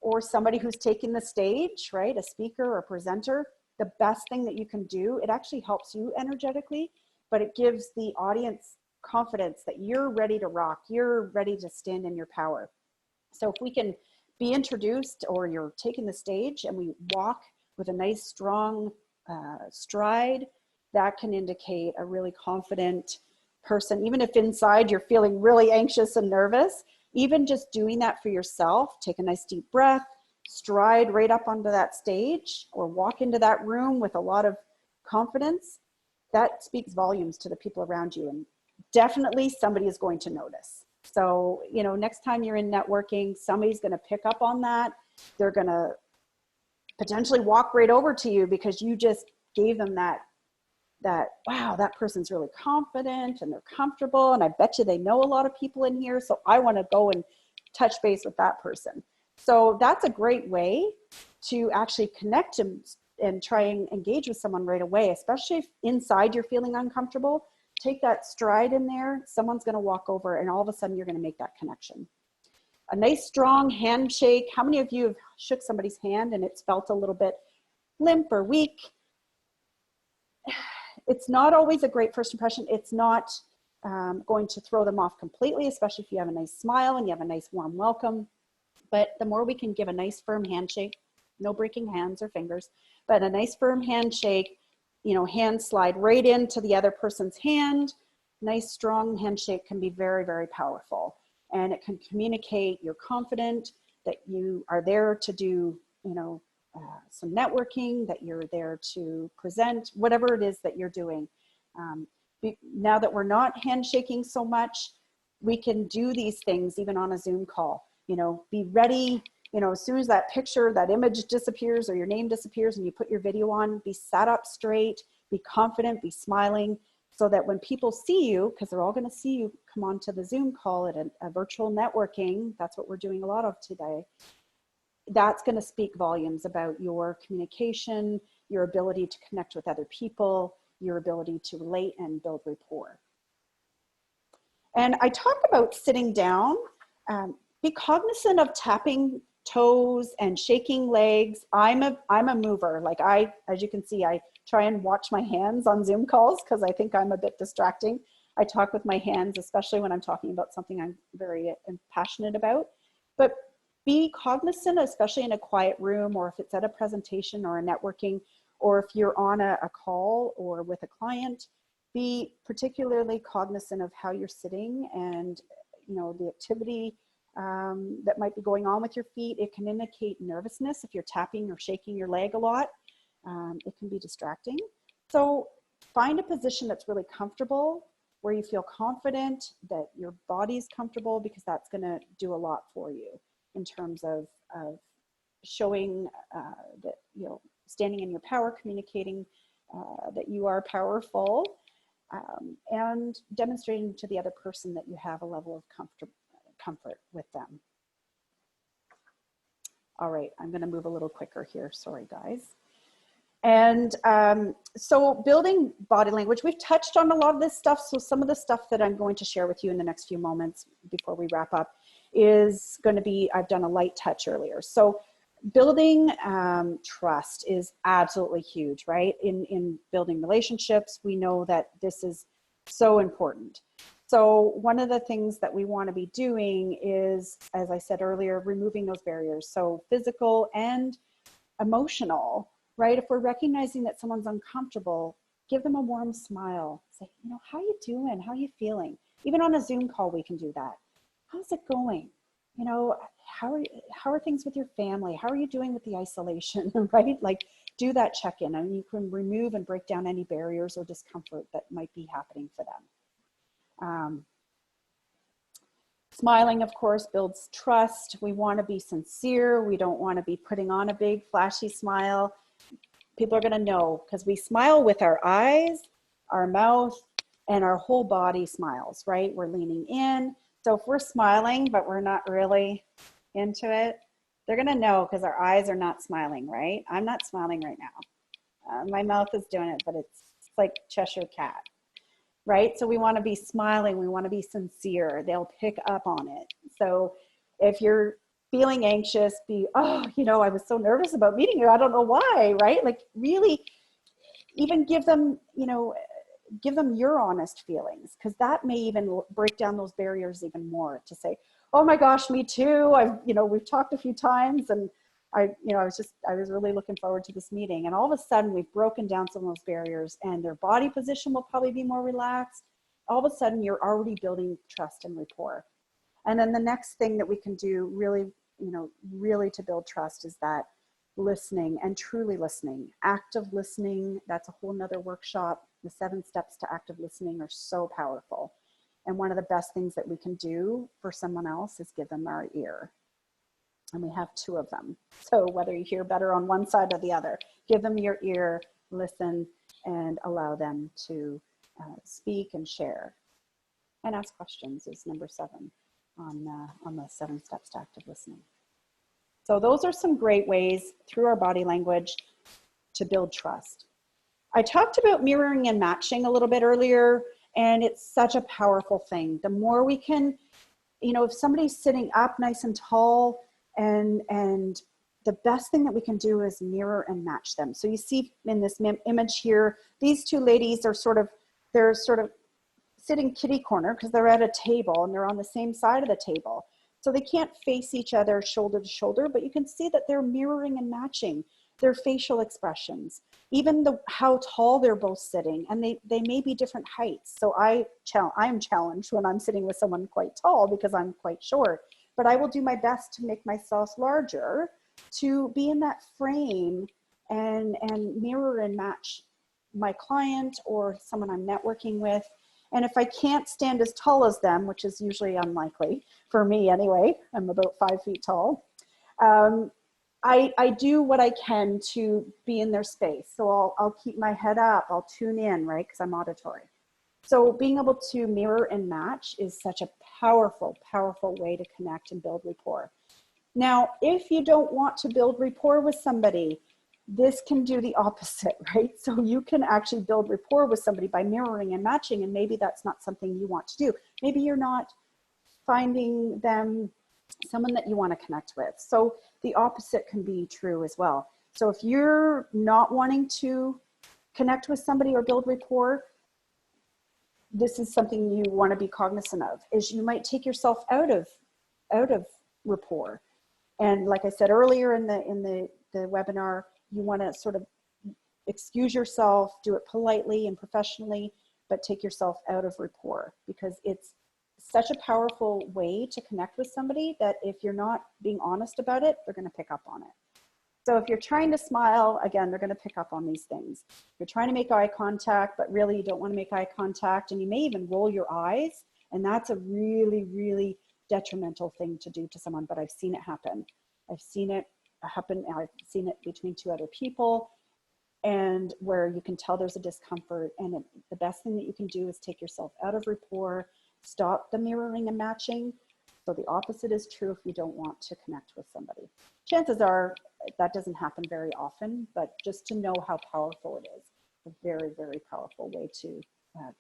or somebody who's taking the stage, right? A speaker or a presenter. The best thing that you can do, it actually helps you energetically, but it gives the audience confidence that you're ready to rock, you're ready to stand in your power. So if we can be introduced, or you're taking the stage and we walk with a nice strong stride, that can indicate a really confident person. Even if inside you're feeling really anxious and nervous, even just doing that for yourself, take a nice deep breath, stride right up onto that stage or walk into that room with a lot of confidence, that speaks volumes to the people around you, and definitely somebody is going to notice. So, you know, next time you're in networking, somebody's going to pick up on that. They're going to potentially walk right over to you because you just gave them that, wow, that person's really confident and they're comfortable, and I bet you they know a lot of people in here, so I want to go and touch base with that person. So that's a great way to actually connect and try and engage with someone right away, especially if inside you're feeling uncomfortable. Take that stride in there, someone's going to walk over, and all of a sudden you're going to make that connection. A nice strong handshake. How many of you have shook somebody's hand and it's felt a little bit limp or weak? It's not always a great first impression. It's not going to throw them off completely, especially if you have a nice smile and you have a nice warm welcome. But the more we can give a nice firm handshake, no breaking hands or fingers, but a nice firm handshake, you know, hand slide right into the other person's hand. Nice strong handshake can be very, very powerful. And it can communicate you're confident, that you are there to do, you know, some networking, that you're there to present, whatever it is that you're doing. Now that we're not handshaking so much, we can do these things even on a Zoom call. You know, be ready, you know, as soon as that picture, that image disappears or your name disappears and you put your video on, be sat up straight, be confident, be smiling, so that when people see you, because they're all going to see you come onto the Zoom call at a virtual networking, that's what we're doing a lot of today, that's going to speak volumes about your communication, your ability to connect with other people, your ability to relate and build rapport. And I talk about sitting down. Be cognizant of tapping toes and shaking legs. I'm a mover. Like as you can see, I try and watch my hands on Zoom calls because I think I'm a bit distracting. I talk with my hands, especially when I'm talking about something I'm very passionate about. But be cognizant, especially in a quiet room, or if it's at a presentation or a networking, or if you're on a call or with a client, be particularly cognizant of how you're sitting and, you know, the activity that might be going on with your feet. It can indicate nervousness if you're tapping or shaking your leg a lot. It can be distracting. So find a position that's really comfortable, where you feel confident, that your body's comfortable, because that's going to do a lot for you in terms of showing that, you know, standing in your power, communicating that you are powerful, and demonstrating to the other person that you have a level of comfort with them. All right, I'm going to move a little quicker here. Sorry, guys. And so building body language, we've touched on a lot of this stuff. So some of the stuff that I'm going to share with you in the next few moments before we wrap up is going to be, I've done a light touch earlier. So building trust is absolutely huge, right? In building relationships, we know that this is so important. So one of the things that we want to be doing is, as I said earlier, removing those barriers. So physical and emotional, right? If we're recognizing that someone's uncomfortable, give them a warm smile. Say, you know, how you doing? How you feeling? Even on a Zoom call, we can do that. How's it going? You know, how are things with your family? How are you doing with the isolation, right? Like, do that check-in, and you can remove and break down any barriers or discomfort that might be happening for them. Smiling, of course, builds trust. We want to be sincere. We don't want to be putting on a big flashy smile. People are going to know because we smile with our eyes, our mouth, and our whole body smiles, right? We're leaning in. So if we're smiling, but we're not really into it, they're going to know because our eyes are not smiling, right? I'm not smiling right now. My mouth is doing it, but it's like Cheshire Cat, right? So we want to be smiling. We want to be sincere. They'll pick up on it. So if you're feeling anxious, oh, I was so nervous about meeting you. I don't know why, right? Like really even give them your honest feelings, because that may even break down those barriers even more to say, oh my gosh, me too. We've talked a few times, and I was really looking forward to this meeting. And all of a sudden we've broken down some of those barriers, and their body position will probably be more relaxed. All of a sudden you're already building trust and rapport. And then the next thing that we can do really to build trust is that listening, and truly listening, active listening. That's a whole nother workshop. The 7 steps to active listening are so powerful. And one of the best things that we can do for someone else is give them our ear. And we have 2 of them. So whether you hear better on one side or the other, give them your ear, listen, and allow them to speak and share. And ask questions is number 7 on the 7 steps to active listening. So those are some great ways through our body language to build trust. I talked about mirroring and matching a little bit earlier, and it's such a powerful thing. The more we can, if somebody's sitting up nice and tall, and the best thing that we can do is mirror and match them. So you see in this image here, these 2 ladies are they're sort of sitting kitty corner because they're at a table and they're on the same side of the table. So they can't face each other shoulder to shoulder, but you can see that they're mirroring and matching their facial expressions, even how tall they're both sitting, and they may be different heights. So I'm challenged when I'm sitting with someone quite tall because I'm quite short, but I will do my best to make myself larger to be in that frame and mirror and match my client or someone I'm networking with. And if I can't stand as tall as them, which is usually unlikely for me anyway, I'm about 5 feet tall, I do what I can to be in their space. So I'll keep my head up, I'll tune in, right? Because I'm auditory. So being able to mirror and match is such a powerful, powerful way to connect and build rapport. Now, if you don't want to build rapport with somebody, this can do the opposite, right? So you can actually build rapport with somebody by mirroring and matching, and maybe that's not something you want to do. Maybe you're not finding them someone that you want to connect with. So the opposite can be true as well. So if you're not wanting to connect with somebody or build rapport, this is something you want to be cognizant of, is you might take yourself out of rapport. And like I said earlier in the webinar, you want to sort of excuse yourself, do it politely and professionally, but take yourself out of rapport, because it's such a powerful way to connect with somebody that if you're not being honest about it, they're going to pick up on it. So if you're trying to smile, again, they're going to pick up on these things. You're trying to make eye contact, but really you don't want to make eye contact, and you may even roll your eyes, and that's a really, really detrimental thing to do to someone, but I've seen it happen. I've seen it between 2 other people, and where you can tell there's a discomfort, and the best thing that you can do is take yourself out of rapport, stop the mirroring and matching. So the opposite is true if you don't want to connect with somebody. Chances are that doesn't happen very often, but just to know how powerful it is, a very, very powerful way to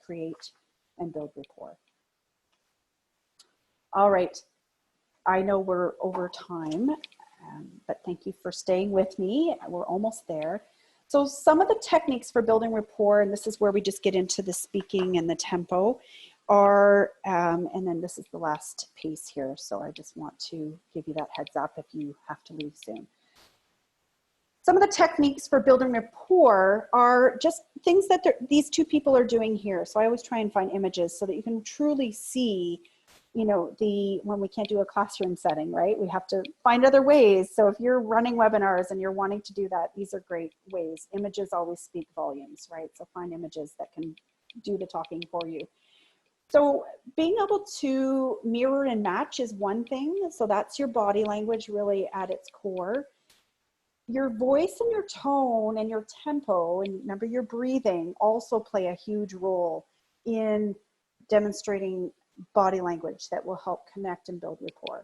create and build rapport. All right, I know we're over time, but thank you for staying with me. We're almost there. So some of the techniques for building rapport, and this is where we just get into the speaking and the tempo, are, and then this is the last piece here. So I just want to give you that heads up if you have to leave soon. Some of the techniques for building rapport are just things that these 2 people are doing here. So I always try and find images so that you can truly see you know, when we can't do a classroom setting, right? We have to find other ways. So if you're running webinars and you're wanting to do that, these are great ways. Images always speak volumes, right? So find images that can do the talking for you. So being able to mirror and match is one thing. So that's your body language really at its core. Your voice and your tone and your tempo, and remember your breathing, also play a huge role in demonstrating body language that will help connect and build rapport.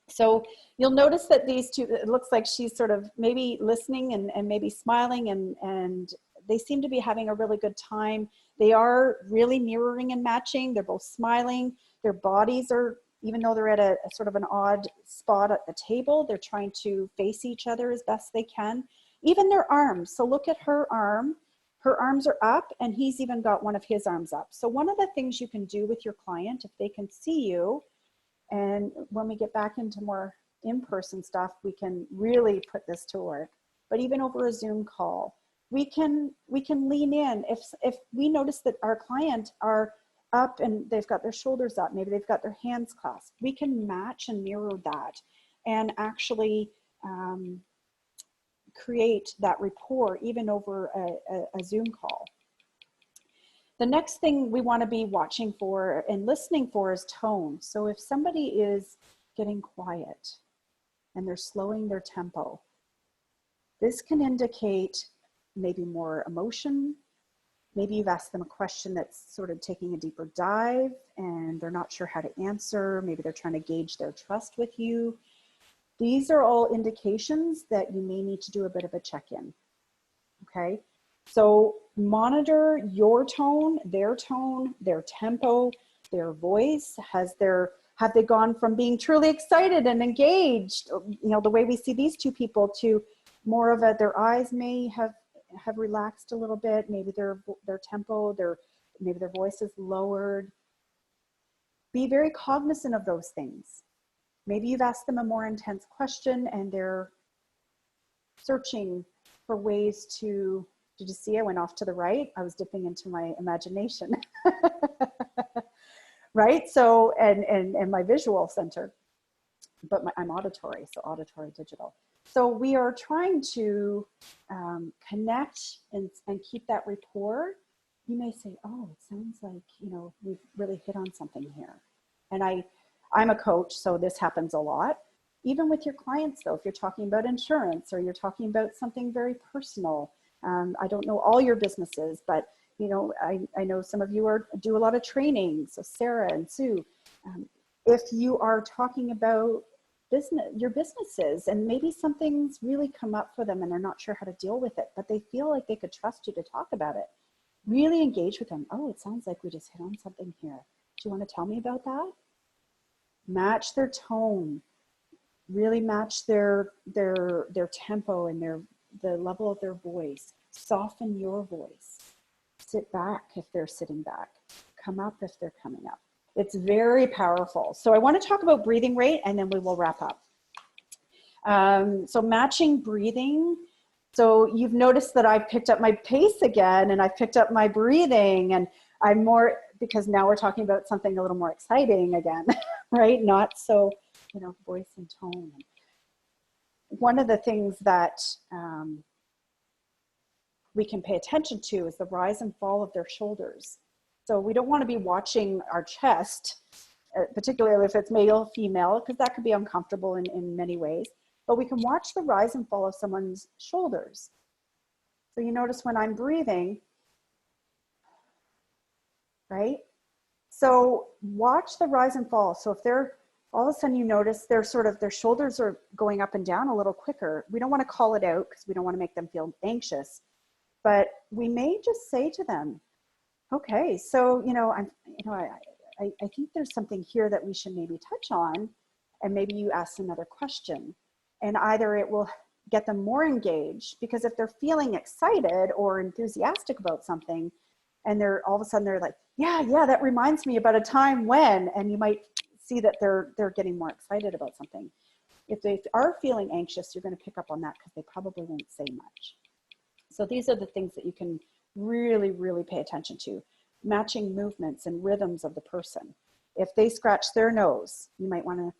So you'll notice that these two, it looks like she's sort of maybe listening and maybe smiling, and they seem to be having a really good time. They are really mirroring and matching. They're both smiling. Their bodies are, even though they're at a sort of an odd spot at the table, they're trying to face each other as best they can. Even their arms. So look at her arm. Her arms are up, and he's even got one of his arms up. So one of the things you can do with your client, if they can see you, and when we get back into more in-person stuff, we can really put this to work. But even over a Zoom call, we can lean in. If we notice that our client are up and they've got their shoulders up, maybe they've got their hands clasped, we can match and mirror that and actually create that rapport even over a Zoom call. The next thing we want to be watching for and listening for is tone. So if somebody is getting quiet and they're slowing their tempo, this can indicate maybe more emotion. Maybe you've asked them a question that's sort of taking a deeper dive and they're not sure how to answer. Maybe they're trying to gauge their trust with you. These are all indications that you may need to do a bit of a check-in, okay? So monitor your tone, their tempo, their voice. Have they gone from being truly excited and engaged, you know, the way we see these two people, to more of their eyes may have relaxed a little bit. Maybe their tempo, maybe their voice is lowered. Be very cognizant of those things. Maybe you've asked them a more intense question and they're searching for ways to, did you see I went off to the right? I was dipping into my imagination, right? So, and my visual center, but I'm auditory, so auditory digital. So we are trying to connect and keep that rapport. You may say, oh, it sounds like, you know, we've really hit on something here. And I'm a coach, so this happens a lot. Even with your clients though, if you're talking about insurance or you're talking about something very personal, I don't know all your businesses, but you know, I know some of you do a lot of training. So Sarah and Sue, if you are talking about your businesses and maybe something's really come up for them and they're not sure how to deal with it, but they feel like they could trust you to talk about it, really engage with them. Oh, it sounds like we just hit on something here. Do you want to tell me about that? Match their tone, really match their tempo and the level of their voice. Soften your voice. Sit back if they're sitting back. Come up if they're coming up. It's very powerful. So I want to talk about breathing rate and then we will wrap up. So matching breathing. So you've noticed that I've picked up my pace again and I've picked up my breathing, and I'm more, because now we're talking about something a little more exciting again, right? Not so, you know, voice and tone. One of the things that we can pay attention to is the rise and fall of their shoulders. So we don't want to be watching our chest, particularly if it's male, female, because that could be uncomfortable in many ways. But we can watch the rise and fall of someone's shoulders. So you notice when I'm breathing, right? So watch the rise and fall. So if they're, all of a sudden you notice their shoulders are going up and down a little quicker. We don't want to call it out because we don't want to make them feel anxious. But we may just say to them, okay, so, I think there's something here that we should maybe touch on, and maybe you ask another question, and either it will get them more engaged, because if they're feeling excited or enthusiastic about something, and all of a sudden they're like, yeah, that reminds me about a time when, and you might see that they're getting more excited about something. If they are feeling anxious, you're going to pick up on that because they probably won't say much. So these are the things that you can really, really pay attention to. Matching movements and rhythms of the person. If they scratch their nose, you might want to,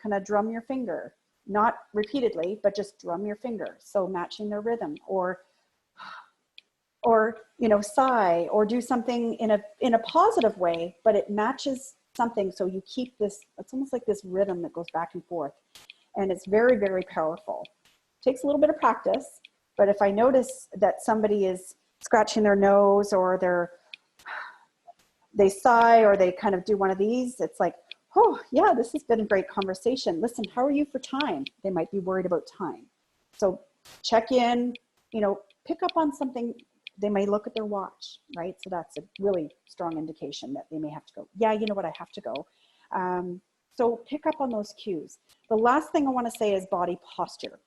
kind of drum your finger, not repeatedly, but just drum your finger. So matching their rhythm, or sigh, or do something in a positive way, but it matches something. So you keep this, it's almost like this rhythm that goes back and forth. And it's very, very powerful. Takes a little bit of practice, but if I notice that somebody is scratching their nose, or they sigh, or they kind of do one of these, it's like, oh yeah, this has been a great conversation. Listen, how are you for time? They might be worried about time. So check in, pick up on something. They may look at their watch, right? So that's a really strong indication that they may have to go. Yeah, you know what, I have to go. So pick up on those cues. The last thing I want to say is body posture.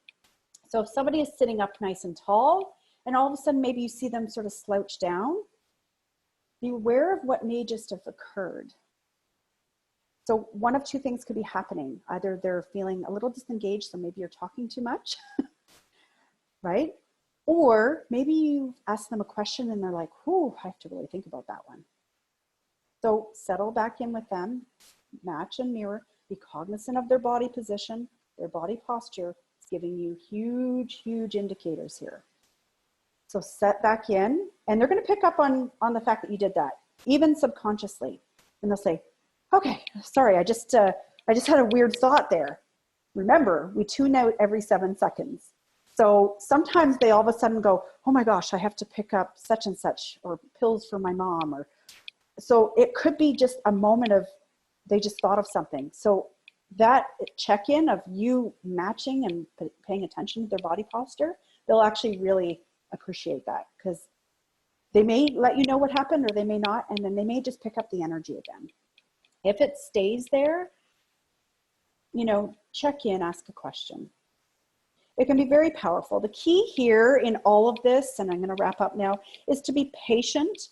So if somebody is sitting up nice and tall, and all of a sudden maybe you see them sort of slouch down, be aware of what may just have occurred. So one of two things could be happening. Either they're feeling a little disengaged, so maybe you're talking too much, right? Or maybe you ask them a question and they're like, whew, I have to really think about that one. So settle back in with them, match and mirror, be cognizant of their body position, their body posture. It's giving you huge, huge indicators here. So set back in, and they're going to pick up on the fact that you did that, even subconsciously. And they'll say, okay, sorry, I just had a weird thought there. Remember, we tune out every 7 seconds. So sometimes they all of a sudden go, oh my gosh, I have to pick up such and such, or pills for my mom. Or so it could be just a moment of, they just thought of something. So that check-in of you matching and paying attention to their body posture, they'll actually really appreciate that, because they may let you know what happened, or they may not, and then they may just pick up the energy again. If it stays there, check in, ask a question. It can be very powerful. The key here in all of this, and I'm going to wrap up now, is to be patient,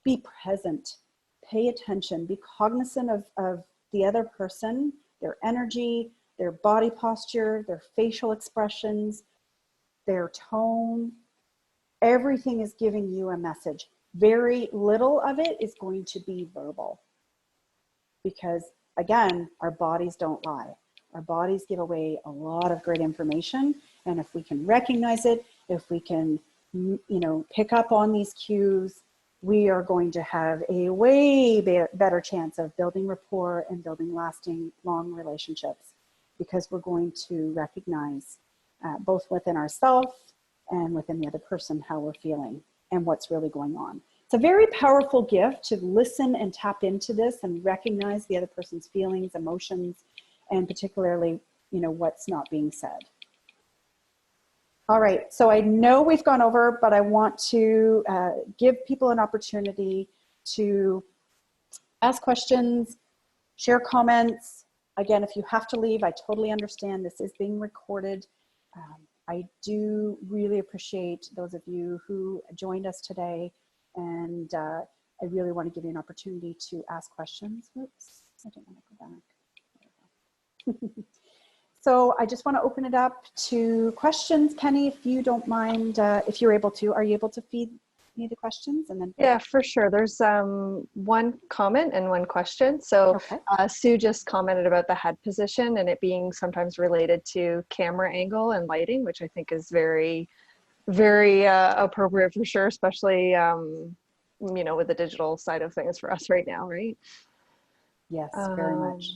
be present, pay attention, be cognizant of the other person, their energy, their body posture, their facial expressions, their tone. Everything is giving you a message. Very little of it is going to be verbal, because again, our bodies don't lie. Our bodies give away a lot of great information. And if we can recognize it, if we can, pick up on these cues, we are going to have a way better chance of building rapport and building lasting, long relationships, because we're going to recognize both within ourselves and within the other person how we're feeling and what's really going on. It's a very powerful gift to listen and tap into this and recognize the other person's feelings, emotions, and particularly, what's not being said. All right, so I know we've gone over, but I want to give people an opportunity to ask questions, share comments. Again, if you have to leave, I totally understand. This is being recorded. I do really appreciate those of you who joined us today, and I really want to give you an opportunity to ask questions. Oops, I don't want to go back. So I just want to open it up to questions. Penny, if you don't mind, if you're able to, are you able to feed me the questions? And then Yeah, for sure. There's one comment and one question. So okay. Sue just commented about the head position and it being sometimes related to camera angle and lighting, which I think is very, very appropriate for sure, especially, with the digital side of things for us right now, right? Yes, very much.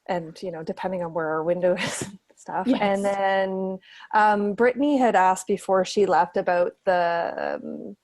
And, depending on where our window is and stuff. Yes. And then Brittany had asked before she left about the